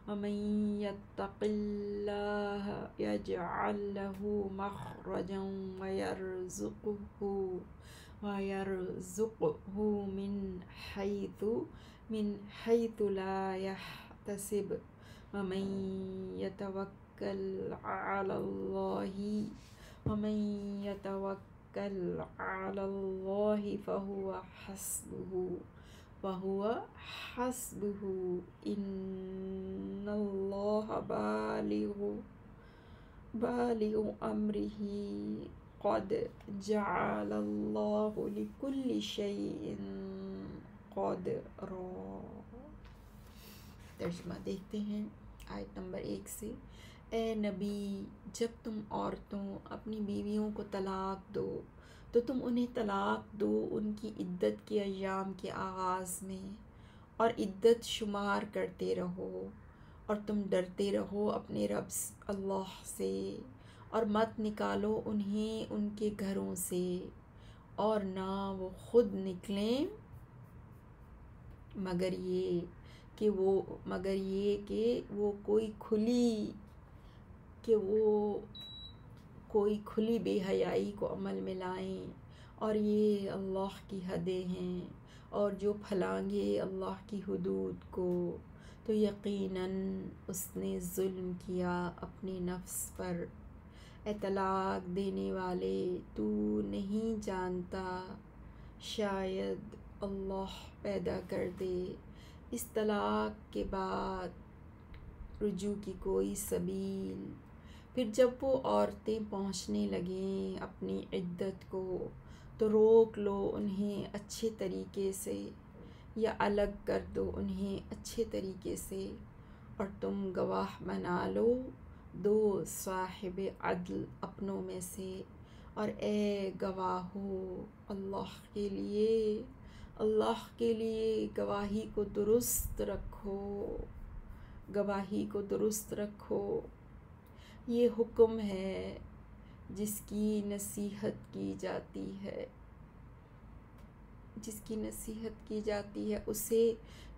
ومن يتق الله يجعل له مخرجا ويرزقه من حيث لا يحتسب ومن يتوكل على الله فهو حسبه إن الله بالغ أمره قد جعل الله لكل شيء قدرا۔ ترجمہ دیکھتے ہیں آیت نمبر 1 سے۔ اے نبی، جب تم عورتوں اپنی بیویوں کو طلاق دو تو تم انہیں طلاق دو ان کی عدت کے ایام کے آغاز میں، اور عدت شمار کرتے رہو، اور تم ڈرتے رہو اپنے رب اللہ سے، اور مت نکالو انہیں ان کے گھروں سے، اور نہ وہ خود نکلیں مگر یہ کہ وہ کوئی کھلی بے حیائی کو عمل میں لائیں، اور یہ اللہ کی حدیں ہیں، اور جو پھلانگے اللہ کی حدود کو تو یقیناً اس نے ظلم کیا اپنے نفس پر۔ اے طلاق دینے والے، تو نہیں جانتا شاید اللہ پیدا کر دے اس طلاق کے بعد رجوع کی کوئی سبیل۔ پھر جب وہ عورتیں پہنچنے لگیں اپنی عدت کو تو روک لو انہیں اچھے طریقے سے، یا الگ کر دو انہیں اچھے طریقے سے، اور تم گواہ بنا لو 2 صاحب عدل اپنوں میں سے، اور اے گواہو اللہ کے لیے گواہی کو درست رکھو۔ یہ حکم ہے جس کی نصیحت کی جاتی ہے اسے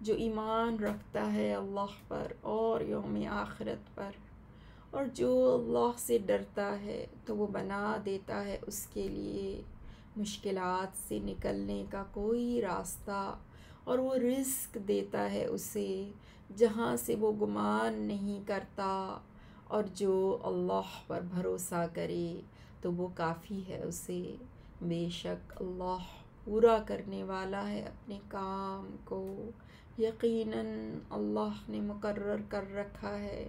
جو ایمان رکھتا ہے اللہ پر اور یوم آخرت پر، اور جو اللہ سے ڈرتا ہے تو وہ بنا دیتا ہے اس کے لیے مشکلات سے نکلنے کا کوئی راستہ، اور وہ رزق دیتا ہے اسے جہاں سے وہ گمان نہیں کرتا، اور جو اللہ پر بھروسہ کرے تو وہ کافی ہے اسے۔ بے شک اللہ پورا کرنے والا ہے اپنے کام کو، یقیناً اللہ نے مقرر کر رکھا ہے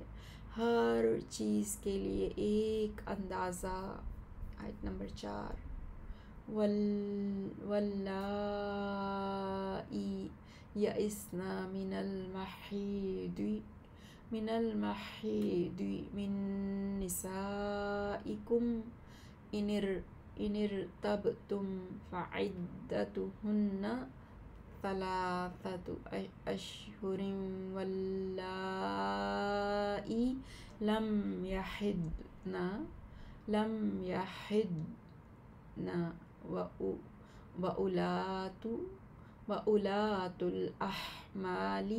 ہر چیز کے لیے ایک اندازہ. آیت نمبر 4. واللائی یئسن من المحیض من نسائکم ان ارتبتم فعدتہن ثلاثۃ اشہر واللائی لم یحضن وأولاة الأحمال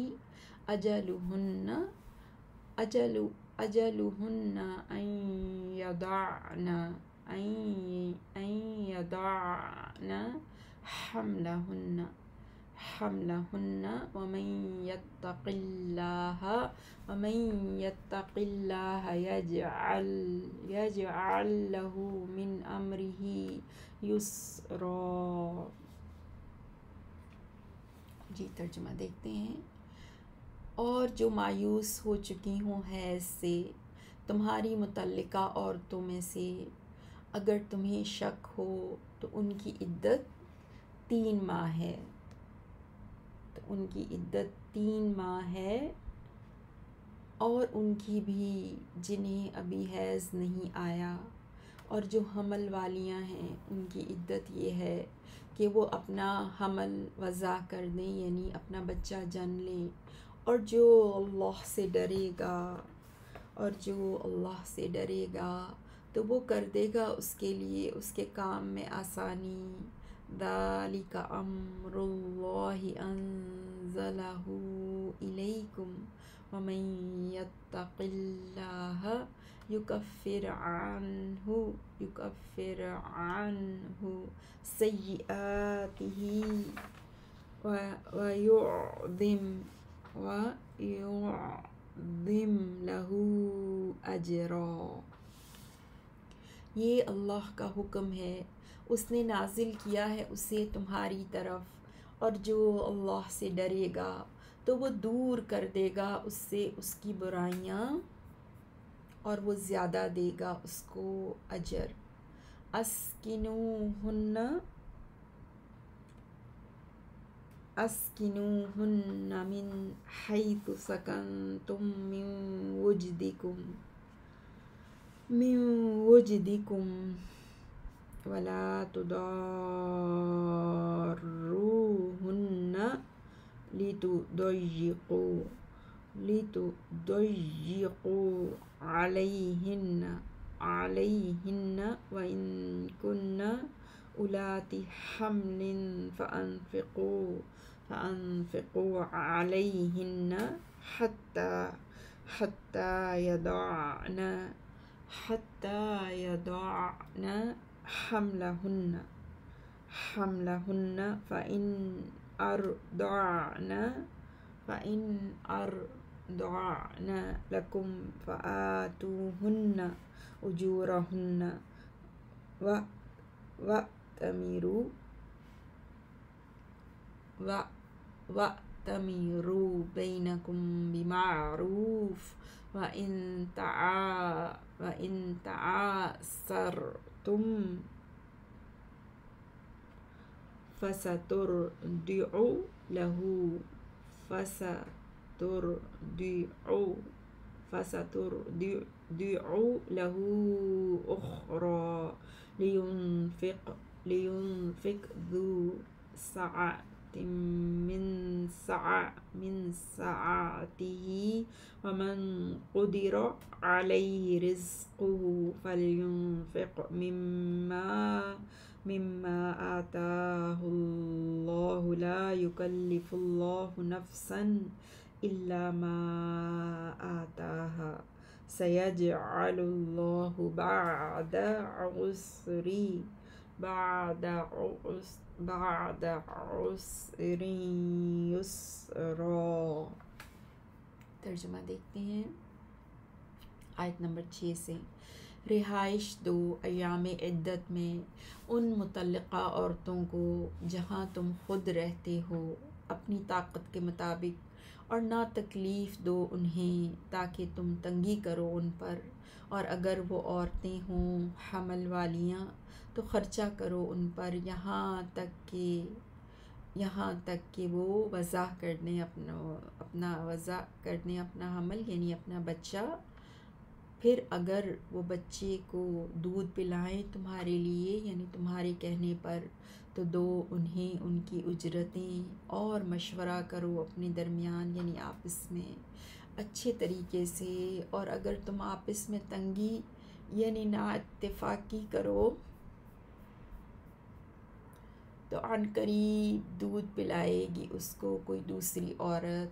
أجلهن أن يضعن حملهن ومن يتق الله يجعل له من أمره يسرا. جی ترجمہ دیکھتے ہیں. اور جو مایوس ہو چکی ہوں حیض سے تمہاری متعلقہ عورتوں میں سے اگر تمہیں شک ہو تو ان کی عدت 3 ماہ ہے. اور ان کی بھی جنہیں ابھی حیض نہیں آیا. اور جو حمل والیاں ہیں ان کی عدت یہ ہے کہ وہ اپنا حمل وضع کر دیں، یعنی اپنا بچہ جن لیں. اور جو اللہ سے ڈرے گا تو وہ کر دے گا اس کے لیے اس کے کام میں آسانی. ذالک امر اللہ انزلہ الیکم ومن یتق اللہ یکفر عنہ سیئاتہ ویعظم لہ اجرا. یہ اللہ کا حکم ہے، اس نے نازل کیا ہے اسے تمہاری طرف. اور جو اللہ سے ڈرے گا تو وہ دور کر دے گا اس سے اس کی برائیاں اور وہ زیادہ دے گا اس کو اجر. اسکنوہن من حیث سکنتم من وجدکم ولا تضاروہن لتضيقوا علیہن وإن كن أولات حمل فأنفقوا علیہن حتى يضعن حملهن فإن أرضعن لكم فآتوهن أجورهن وَأْتَمِرُوا بَيْنَكُمْ بِمَعْرُوفٍ وَإِنْ تَعَاسَرْتُمْ فَسَتُرْضِعُ لَهُ أُخْرَى لِيُنْفِقْ ذُو سَعَةٍ من سعته ومن قدر عليه رزقه فلينفق مما آتاه الله لا يكلف الله نفسا إلا ما آتاها سيجعل الله بعد عسر یسرا. ترجمہ دیکھتے ہیں. آیت نمبر 6 سے. رہائش دو ایام عدت میں ان مطلقہ عورتوں کو جہاں تم خود رہتے ہو اپنی طاقت کے مطابق، اور نہ تکلیف دو انہیں تاکہ تم تنگی کرو ان پر، اور اگر وہ عورتیں ہوں حمل والیاں تو خرچہ کرو ان پر یہاں تک کہ وہ وضع کرنے اپنا حمل یعنی اپنا بچہ، پھر اگر وہ بچے کو دودھ پلائیں تمہارے لیے یعنی تمہارے کہنے پر تو دو انہیں ان کی اجرتیں، اور مشورہ کرو اپنے درمیان یعنی آپس میں اچھے طریقے سے، اور اگر تم آپس میں تنگی یعنی نا اتفاقی کرو تو عن قریب دودھ پلائے گی اس کو کوئی دوسری عورت۔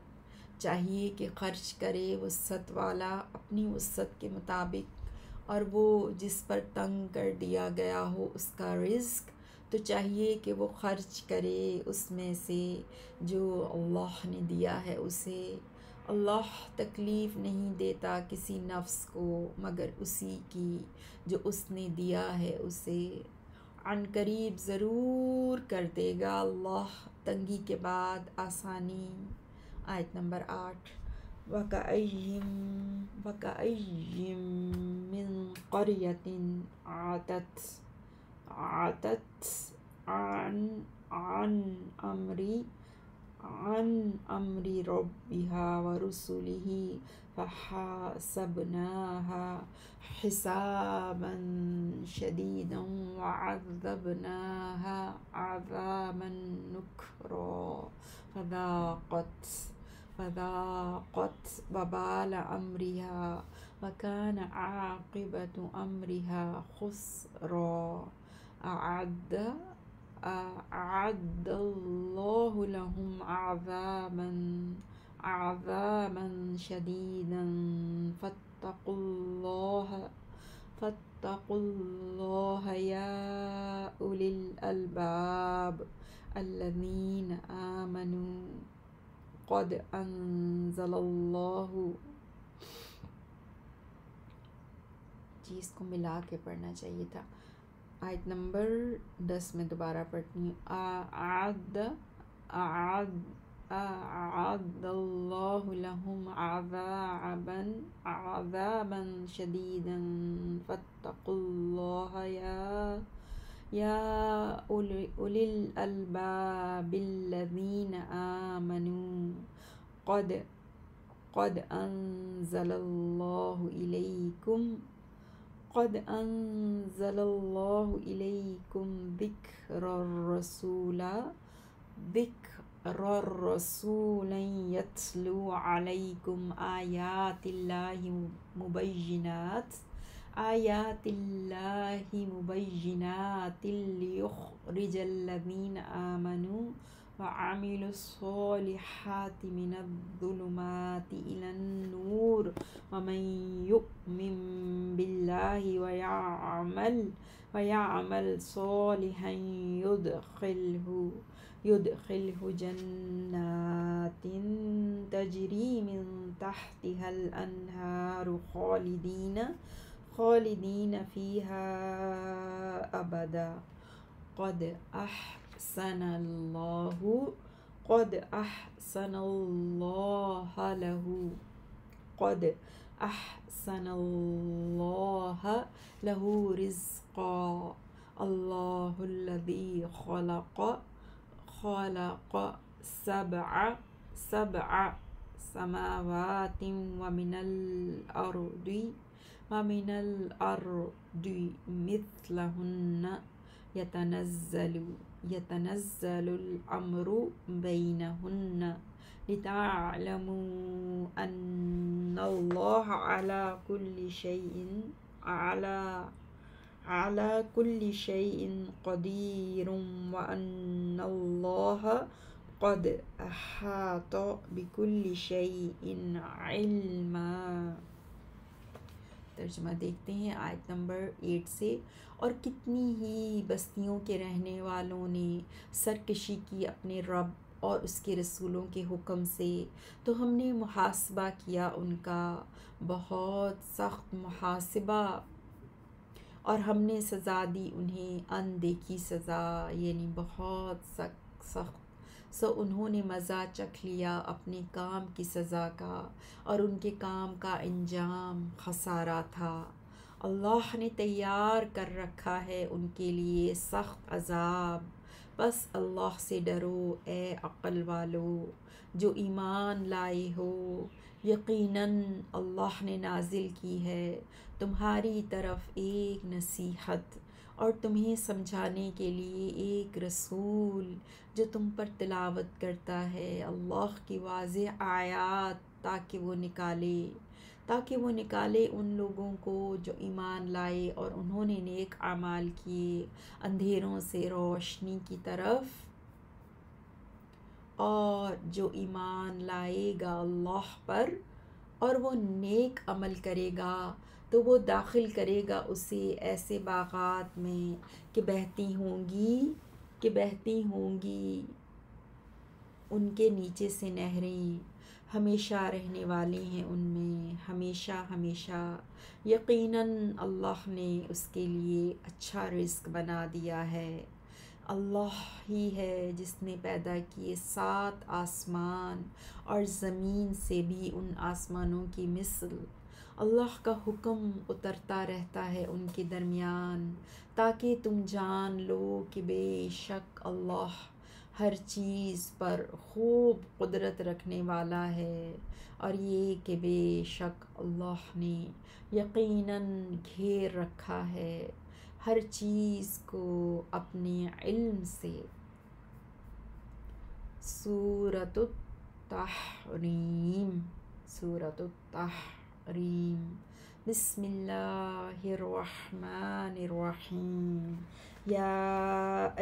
چاہیے کہ خرچ کرے وسعت والا اپنی وسعت کے مطابق، اور وہ جس پر تنگ کر دیا گیا ہو اس کا رزق تو چاہیے کہ وہ خرچ کرے اس میں سے جو اللہ نے دیا ہے اسے۔ اللہ تکلیف نہیں دیتا کسی نفس کو مگر اسی کی جو اس نے دیا ہے اسے، عن قریب ضرور کر دے گا اللہ تنگی کے بعد آسانی۔ آیت نمبر 8 وَكَأَيٍّ مِّن قَرْيَةٍ عَتَتْ عَنْ أَمْرِ رَبِّهَا وَرُسُلِهِ فَحَاسَبْنَاهَا حِسَابًا شَدِيدًا وَعَذَّبْنَاهَا عَذَابًا نُكْرًا فَذَاقَتْ وَبَالَ أَمْرِهَا وَكَانَ عَاقِبَةُ أَمْرِهَا خُسْرًا۔ أَعَدَّ اللَّهُ لَهُمْ عَذَابًا شَدِيدًا فَاتَّقُوا اللَّهَ يَا أُولِي الْأَلْبَابِ الَّذِينَ آمَنُوا قَدْ أَنزَلَ اللَّهُ، اس کو ملا کے پڑھنا چاہیے تھا۔ آیت نمبر 10 میں دوبارہ پڑھتی ہوں۔ أعد الله لهم عذابا شديدا فاتقوا الله يا أولي الألباب الذين آمنوا قد أنزل الله إليكم ذكر الرسول يتلو عليكم آيات الله مبينات ليخرج الذين آمنوا وعملوا الصالحات من الظلمات إلى النور ومن يؤمن بالله ويعمل صالحا يدخله جنات تجري من تحتها الأنهار خالدين فيها أبدا قد أحسن الله له رزقا الله الذي خلق سبع سماوات ومن الأرض مثلهن يتنزل الأمر بينهن لتعلموا أن الله على كل شيء قدير وأن الله قد أحاط بكل شيء علما۔ ترجمہ دیکھتے ہیں آیت نمبر 8 سے۔ اور کتنی ہی بستیوں کے رہنے والوں نے سرکشی کی اپنے رب اور اس کے رسولوں کے حکم سے، تو ہم نے محاسبہ کیا ان کا بہت سخت محاسبہ، اور ہم نے سزا دی انہیں ان دیکھی سزا یعنی بہت سخت سو انہوں نے مزہ چکھ لیا اپنے کام کی سزا کا، اور ان کے کام کا انجام خسارہ تھا۔ اللہ نے تیار کر رکھا ہے ان کے لیے سخت عذاب۔ بس اللہ سے ڈرو اے عقل والو جو ایمان لائے ہو، یقیناً اللہ نے نازل کی ہے تمہاری طرف ایک نصیحت، اور تمہیں سمجھانے کے لیے ایک رسول جو تم پر تلاوت کرتا ہے اللہ کی واضح آیات، تاکہ وہ نکالے ان لوگوں کو جو ایمان لائے اور انہوں نے نیک اعمال کیے اندھیروں سے روشنی کی طرف۔ اور جو ایمان لائے گا اللہ پر اور وہ نیک عمل کرے گا تو وہ داخل کرے گا اسے ایسے باغات میں کہ بہتی ہوں گی ان کے نیچے سے نہریں، ہمیشہ رہنے والے ہیں ان میں ہمیشہ ہمیشہ۔ یقیناً اللہ نے اس کے لیے اچھا رزق بنا دیا ہے۔ اللہ ہی ہے جس نے پیدا کیے 7 آسمان اور زمین سے بھی ان آسمانوں کی مثل۔ اللہ کا حکم اترتا رہتا ہے ان کے درمیان تاکہ تم جان لو کہ بے شک اللہ ہر چیز پر خوب قدرت رکھنے والا ہے، اور یہ کہ بے شک اللہ نے یقیناً گھیر رکھا ہے ہر چیز کو اپنے علم سے۔ سورۃ التحریم بسم اللہ الرحمن الرحیم یا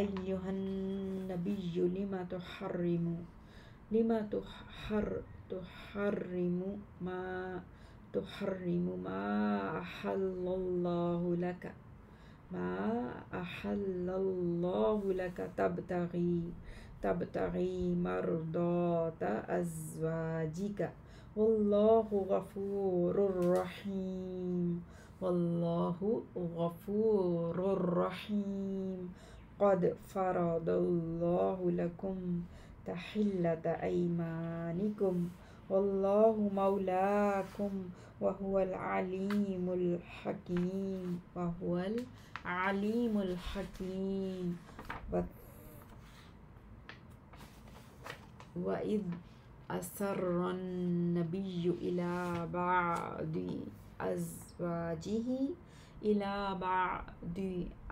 ایہا النبی لم تحرم ما أحل اللہ لک تبتغی مرضات ازواجک واللہ غفور رحیم قد فرض اللہ لکم تحلۃ ایمانکم واللہ مولاکم وهو العلیم الحکیم وَإِذْ أَسَرَّ النَّبِيُّ إِلَى بَعْضِ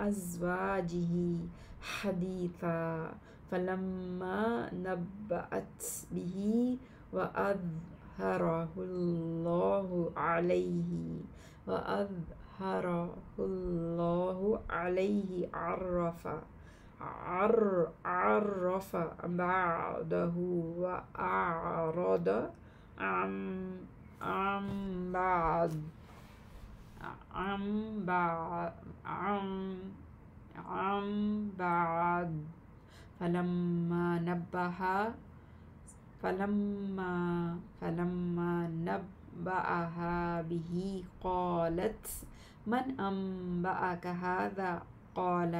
أَزْوَاجِهِ حَدِيثًا فَلَمَّا نَبَّأَتْ بِهِ وَأَظْهَرَهُ اللَّهُ عَلَيْهِ عَرَّفَ بَعْضَهُ وَأَعْرَضَ عَن بَعْضٍ فَلَمَّا نَبَّأَهَا بِهِ قَالَتْ مَنْ أَنبَأَكَ هَذَا قَالَ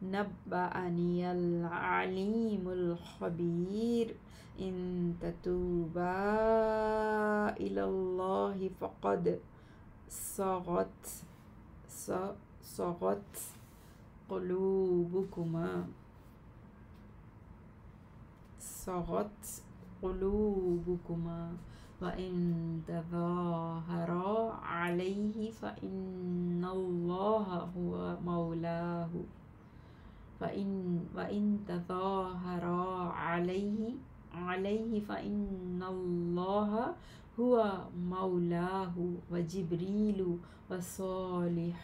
نبأني العليم الخبير إن تتوبا إلى الله فقد صغت قلوبكما وإن تظاهرا عليه فإن الله هو مولاه فإن الله هو مولاه وجبريل وصالح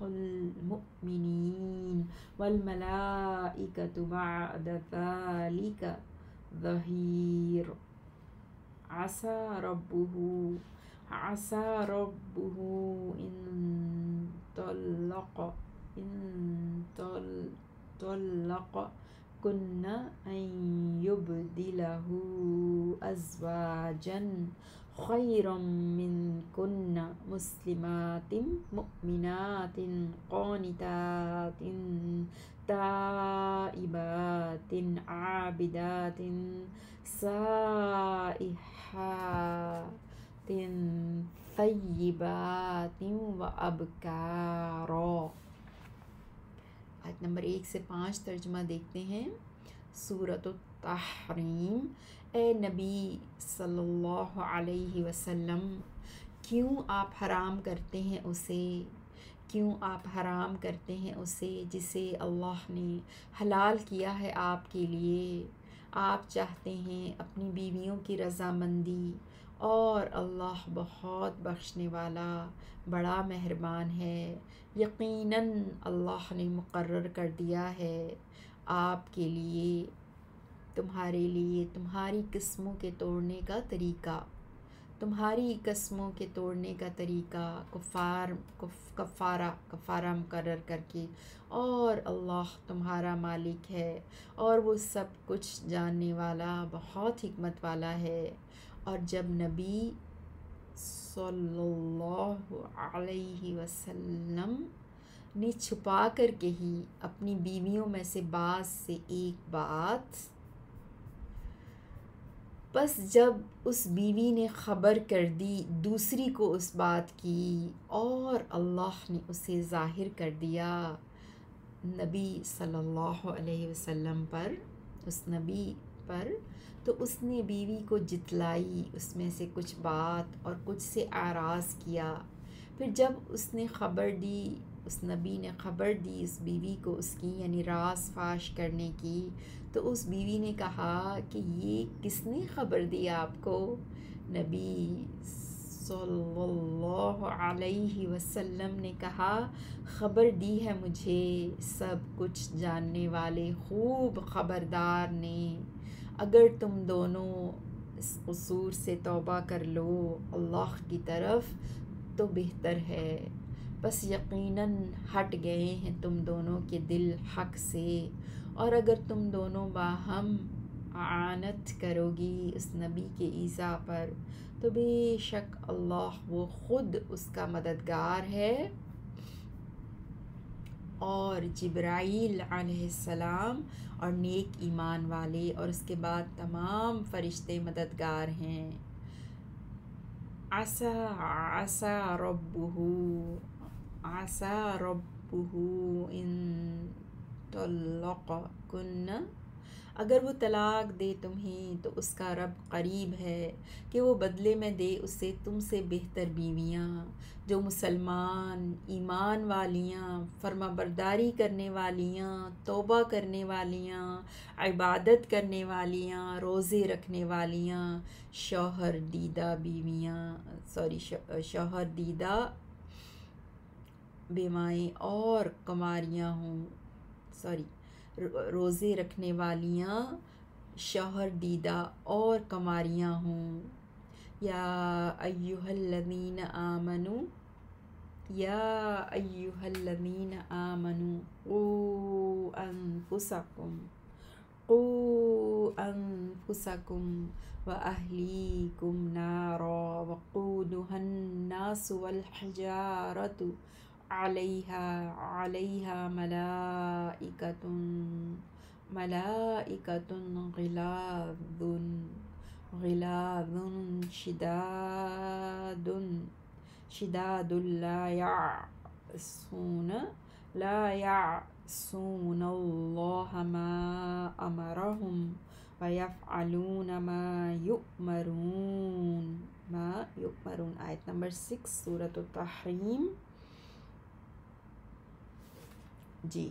المؤمنين والملائكة بعد ذلك ظهير عسى ربه إن طلقكن أن يبدله أزواجا خيرا منكن مسلمات مؤمنات قانتات تائبات عابدات سائحات طیبات وأبکارا۔ آیت نمبر 1 سے 5 ترجمہ دیکھتے ہیں۔ سورۃ التحریم۔ اے نبی صلی اللہ علیہ وسلم، کیوں آپ حرام کرتے ہیں اسے جسے اللہ نے حلال کیا ہے آپ کے لیے؟ آپ چاہتے ہیں اپنی بیویوں کی رضامندی، اور اللہ بہت بخشنے والا بڑا مہربان ہے۔ یقیناً اللہ نے مقرر کر دیا ہے آپ کے لیے، تمہارے لیے تمہاری قسموں کے توڑنے کا طریقہ، کفارہ مقرر کر کے، اور اللہ تمہارا مالک ہے اور وہ سب کچھ جاننے والا بہت حکمت والا ہے۔ اور جب نبی صلی اللہ علیہ وسلم نے چھپا کر کہی اپنی بیویوں میں سے بعض سے ایک بات، پس جب اس بیوی نے خبر کر دی دوسری کو اس بات کی، اور اللہ نے اسے ظاہر کر دیا نبی صلی اللہ علیہ وسلم پر، اس نبی پر، تو اس نے بیوی کو جتلائی اس میں سے کچھ بات اور کچھ سے اعراض کیا۔ پھر جب اس نبی نے خبر دی اس بیوی کو اس کی یعنی راز فاش کرنے کی، تو اس بیوی نے کہا کہ یہ کس نے خبر دی آپ کو؟ نبی صلی اللہ علیہ وسلم نے کہا، خبر دی ہے مجھے سب کچھ جاننے والے خوب خبردار نے۔ اگر تم دونوں اس قصور سے توبہ کر لو اللہ کی طرف تو بہتر ہے، بس یقیناً ہٹ گئے ہیں تم دونوں کے دل حق سے، اور اگر تم دونوں باہم اعانت کرو گی اس نبی کے ایذاء پر تو بے شک اللہ وہ خود اس کا مددگار ہے، اور جبرائیل علیہ السلام اور نیک ایمان والے اور اس کے بعد تمام فرشتے مددگار ہیں۔ عسى ربه ان طلقكن، اگر وہ طلاق دے تمہیں تو اس کا رب قریب ہے کہ وہ بدلے میں دے اسے تم سے بہتر بیویاں، جو مسلمان، ایمان والیاں، فرما برداری کرنے والیاں، توبہ کرنے والیاں، عبادت کرنے والیاں، روزے رکھنے والیاں، شوہر دیدہ بیوائیں اور کماریاں ہوں، روزے رکھنے والیاں شوہر دیدہ اور کماریاں ہوں۔ یا ایھا الذین آمنوا قوا انفسکم واہلیکم نارا وقودها الناس والحجارۃ علیہا ملائکۃ غلاظ شداد لا يعصون اللہ ما امرهم ویفعلون ما یؤمرون۔ آیت نمبر 6 سورۃ التحریم۔ جی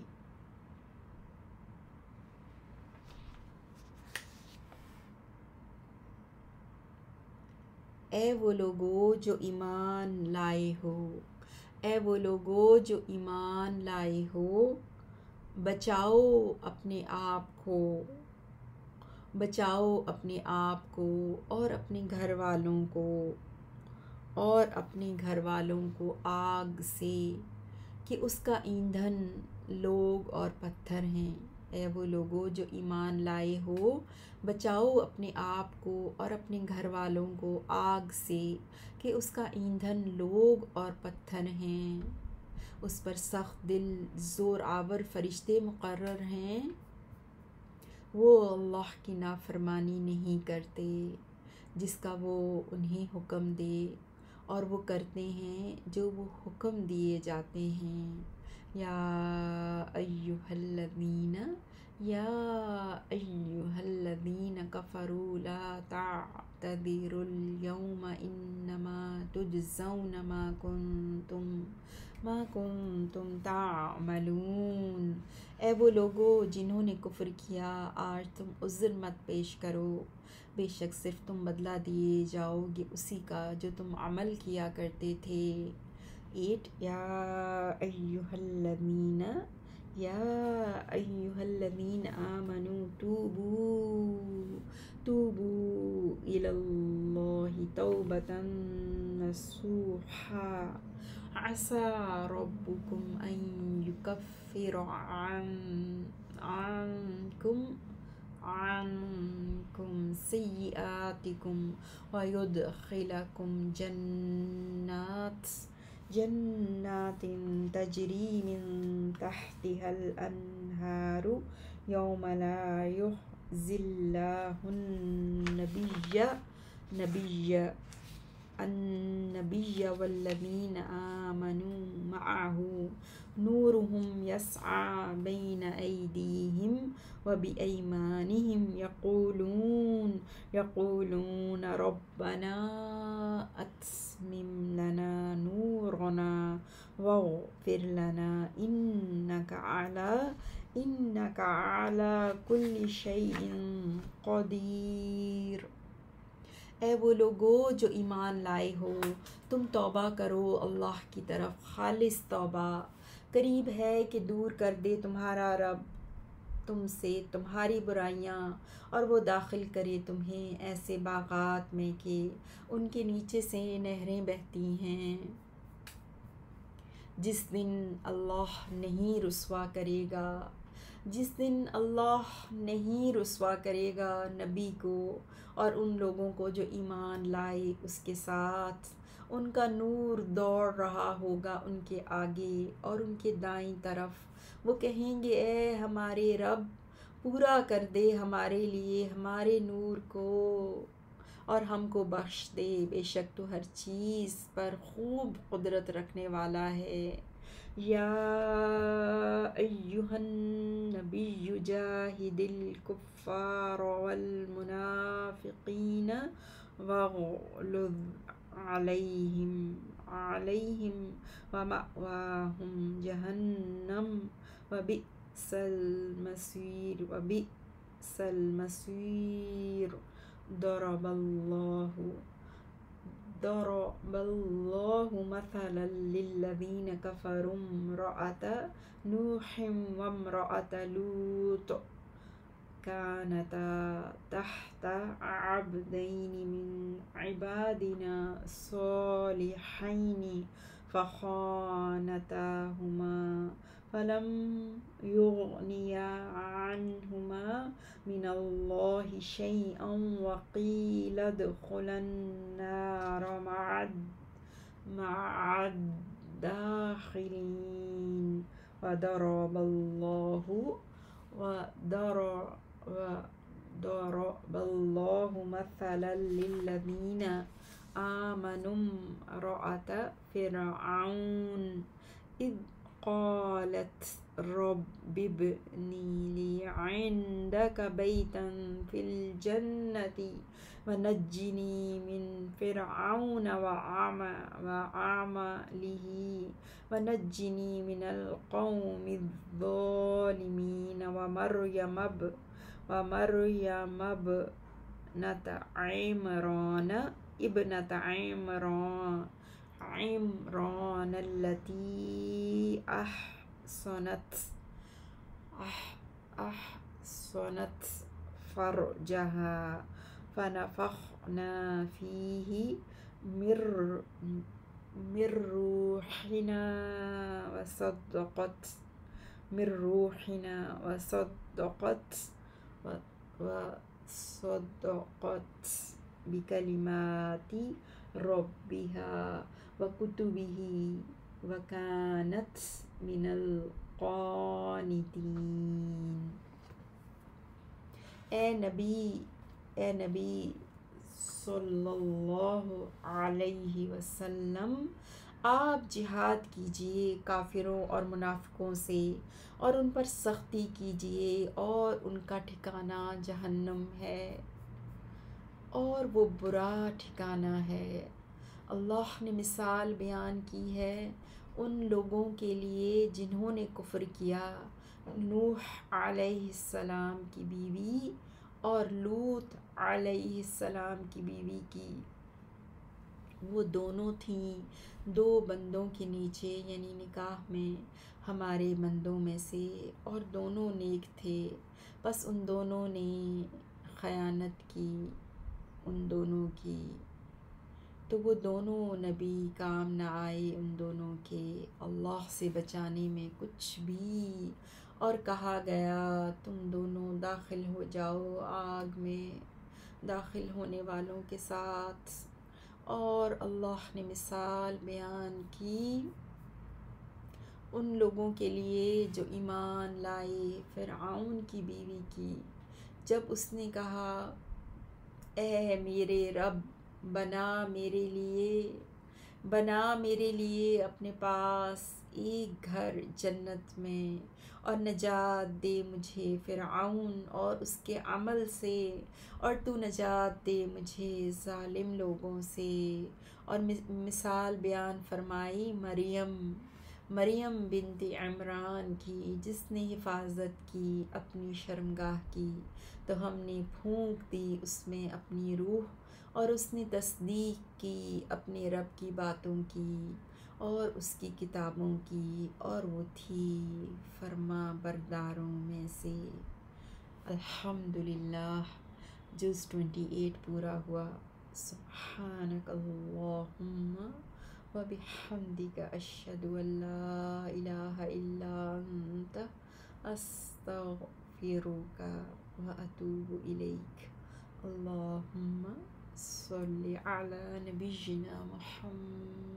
اے وہ لوگو جو ایمان لائے ہو، بچاؤ اپنے آپ کو اور اپنے گھر والوں کو آگ سے کہ اس کا ایندھن لوگ اور پتھر ہیں۔ اے وہ لوگو جو ایمان لائے ہو، بچاؤ اپنے آپ کو اور اپنے گھر والوں کو آگ سے کہ اس کا ایندھن لوگ اور پتھر ہیں، اس پر سخت دل زور آور فرشتے مقرر ہیں، وہ اللہ کی نافرمانی نہیں کرتے جس کا وہ انہیں حکم دے، اور وہ کرتے ہیں جو وہ حکم دیے جاتے ہیں۔ یا ایہا الذین یا ایہا الذین کفروا لا تعتذروا اليوم انما تجزون ما کنتم تعملون۔ اے وہ لوگو جنہوں نے کفر کیا، آج تم عذر مت پیش کرو، بے شک صرف تم بدلہ دیے جاؤ گے اسی کا جو تم عمل کیا کرتے تھے۔ 8 یا ایہا الذین آمنوا توبوا الی اللہ توبۃ نصوحا عسى ربكم ان يكفر عنكم سيئاتكم ويدخلكم جنات تجري من تحتها الأنهار يوم لا يخزي الله النبي والذين آمنوا معه نورهم يسعى بين أيديهم وبأيمانهم يقولون ربنا أتمم لنا نورنا واغفر لنا إنك على كل شيء قدير۔ اے وہ لوگو جو ایمان لائے ہو، تم توبہ کرو اللہ کی طرف، خالص توبہ، قریب ہے کہ دور کر دے تمہارا رب تم سے تمہاری برائیاں، اور وہ داخل کرے تمہیں ایسے باغات میں کہ ان کے نیچے سے نہریں بہتی ہیں۔ جس دن اللہ نہیں رسوا کرے گا نبی کو اور ان لوگوں کو جو ایمان لائے اس کے ساتھ، ان کا نور دوڑ رہا ہوگا ان کے آگے اور ان کے دائیں طرف، وہ کہیں گے اے ہمارے رب پورا کر دے ہمارے لیے ہمارے نور کو اور ہم کو بخش دے، بے شک تو ہر چیز پر خوب قدرت رکھنے والا ہے۔ یا ایہا النبی جاہد الکفار والمنافقین واغلظ علیہم ومأواہم جہنم وبئس المصیر۔ ضرب اللہ مثلا للذین کفروا امرأۃ نوح وامرأۃ لوط كانتا تحت عبدین من عبادنا صالحین فخانتاہما فلم یغنیا عنہما من اللہ شیئا وقیل ادخلا النار مع الداخلین۔ وضرب اللہ مثلا للذین آمنوا امرأۃ فرعون اذ قالت رب ابن لي عندك بيتا في الجنة ونجني من فرعون وعمله ونجني من القوم الظالمين۔ ومريم ابنة عمران التي أحصنت فرجها فنفخنا فيه من روحنا من روحنا وصدقت بكلمات ربها وكتبه وكانت من القانتين۔ اے نبی صلی اللہ علیہ وسلم، آپ جہاد کیجئے کافروں اور منافقوں سے اور ان پر سختی کیجئے، اور ان کا ٹھکانہ جہنم ہے اور وہ برا ٹھکانہ ہے۔ اللہ نے مثال بیان کی ہے ان لوگوں کے لیے جنہوں نے کفر کیا، نوح علیہ السلام کی بیوی اور لوط علیہ السلام کی بیوی کی۔ وہ دونوں تھیں دو بندوں کے نیچے، یعنی نکاح میں ہمارے بندوں میں سے، اور دونوں نیک تھے، بس ان دونوں نے خیانت کی ان دونوں کی، تو وہ دونوں نبی کام نہ آئے ان دونوں کے اللہ سے بچانے میں کچھ بھی۔ اور کہا گیا تم دونوں داخل ہو جاؤ آگ میں داخل ہونے والوں کے ساتھ۔ اور اللہ نے مثال بیان کی ان لوگوں کے لیے جو ایمان لائے فرعون کی بیوی کی، جب اس نے کہا اے میرے رب بنا میرے لیے اپنے پاس ایک گھر جنت میں، اور نجات دے مجھے فرعون اور اس کے عمل سے، اور تو نجات دے مجھے ظالم لوگوں سے۔ اور مثال بیان فرمائی مریم بنت عمران کی، جس نے حفاظت کی اپنی شرمگاہ کی، تو ہم نے پھونک دی اس میں اپنی روح، اور اس نے تصدیق کی اپنے رب کی باتوں کی اور اس کی کتابوں کی، اور وہ تھی فرما برداروں میں سے۔ الحمدللہ، جز 28 پورا ہوا۔ سبحانک اللہم وبحمدک، اشہد ان لا الہ الا انت، استغفرک واتوب الیک۔ اللہم صلی علی نبینا محمد۔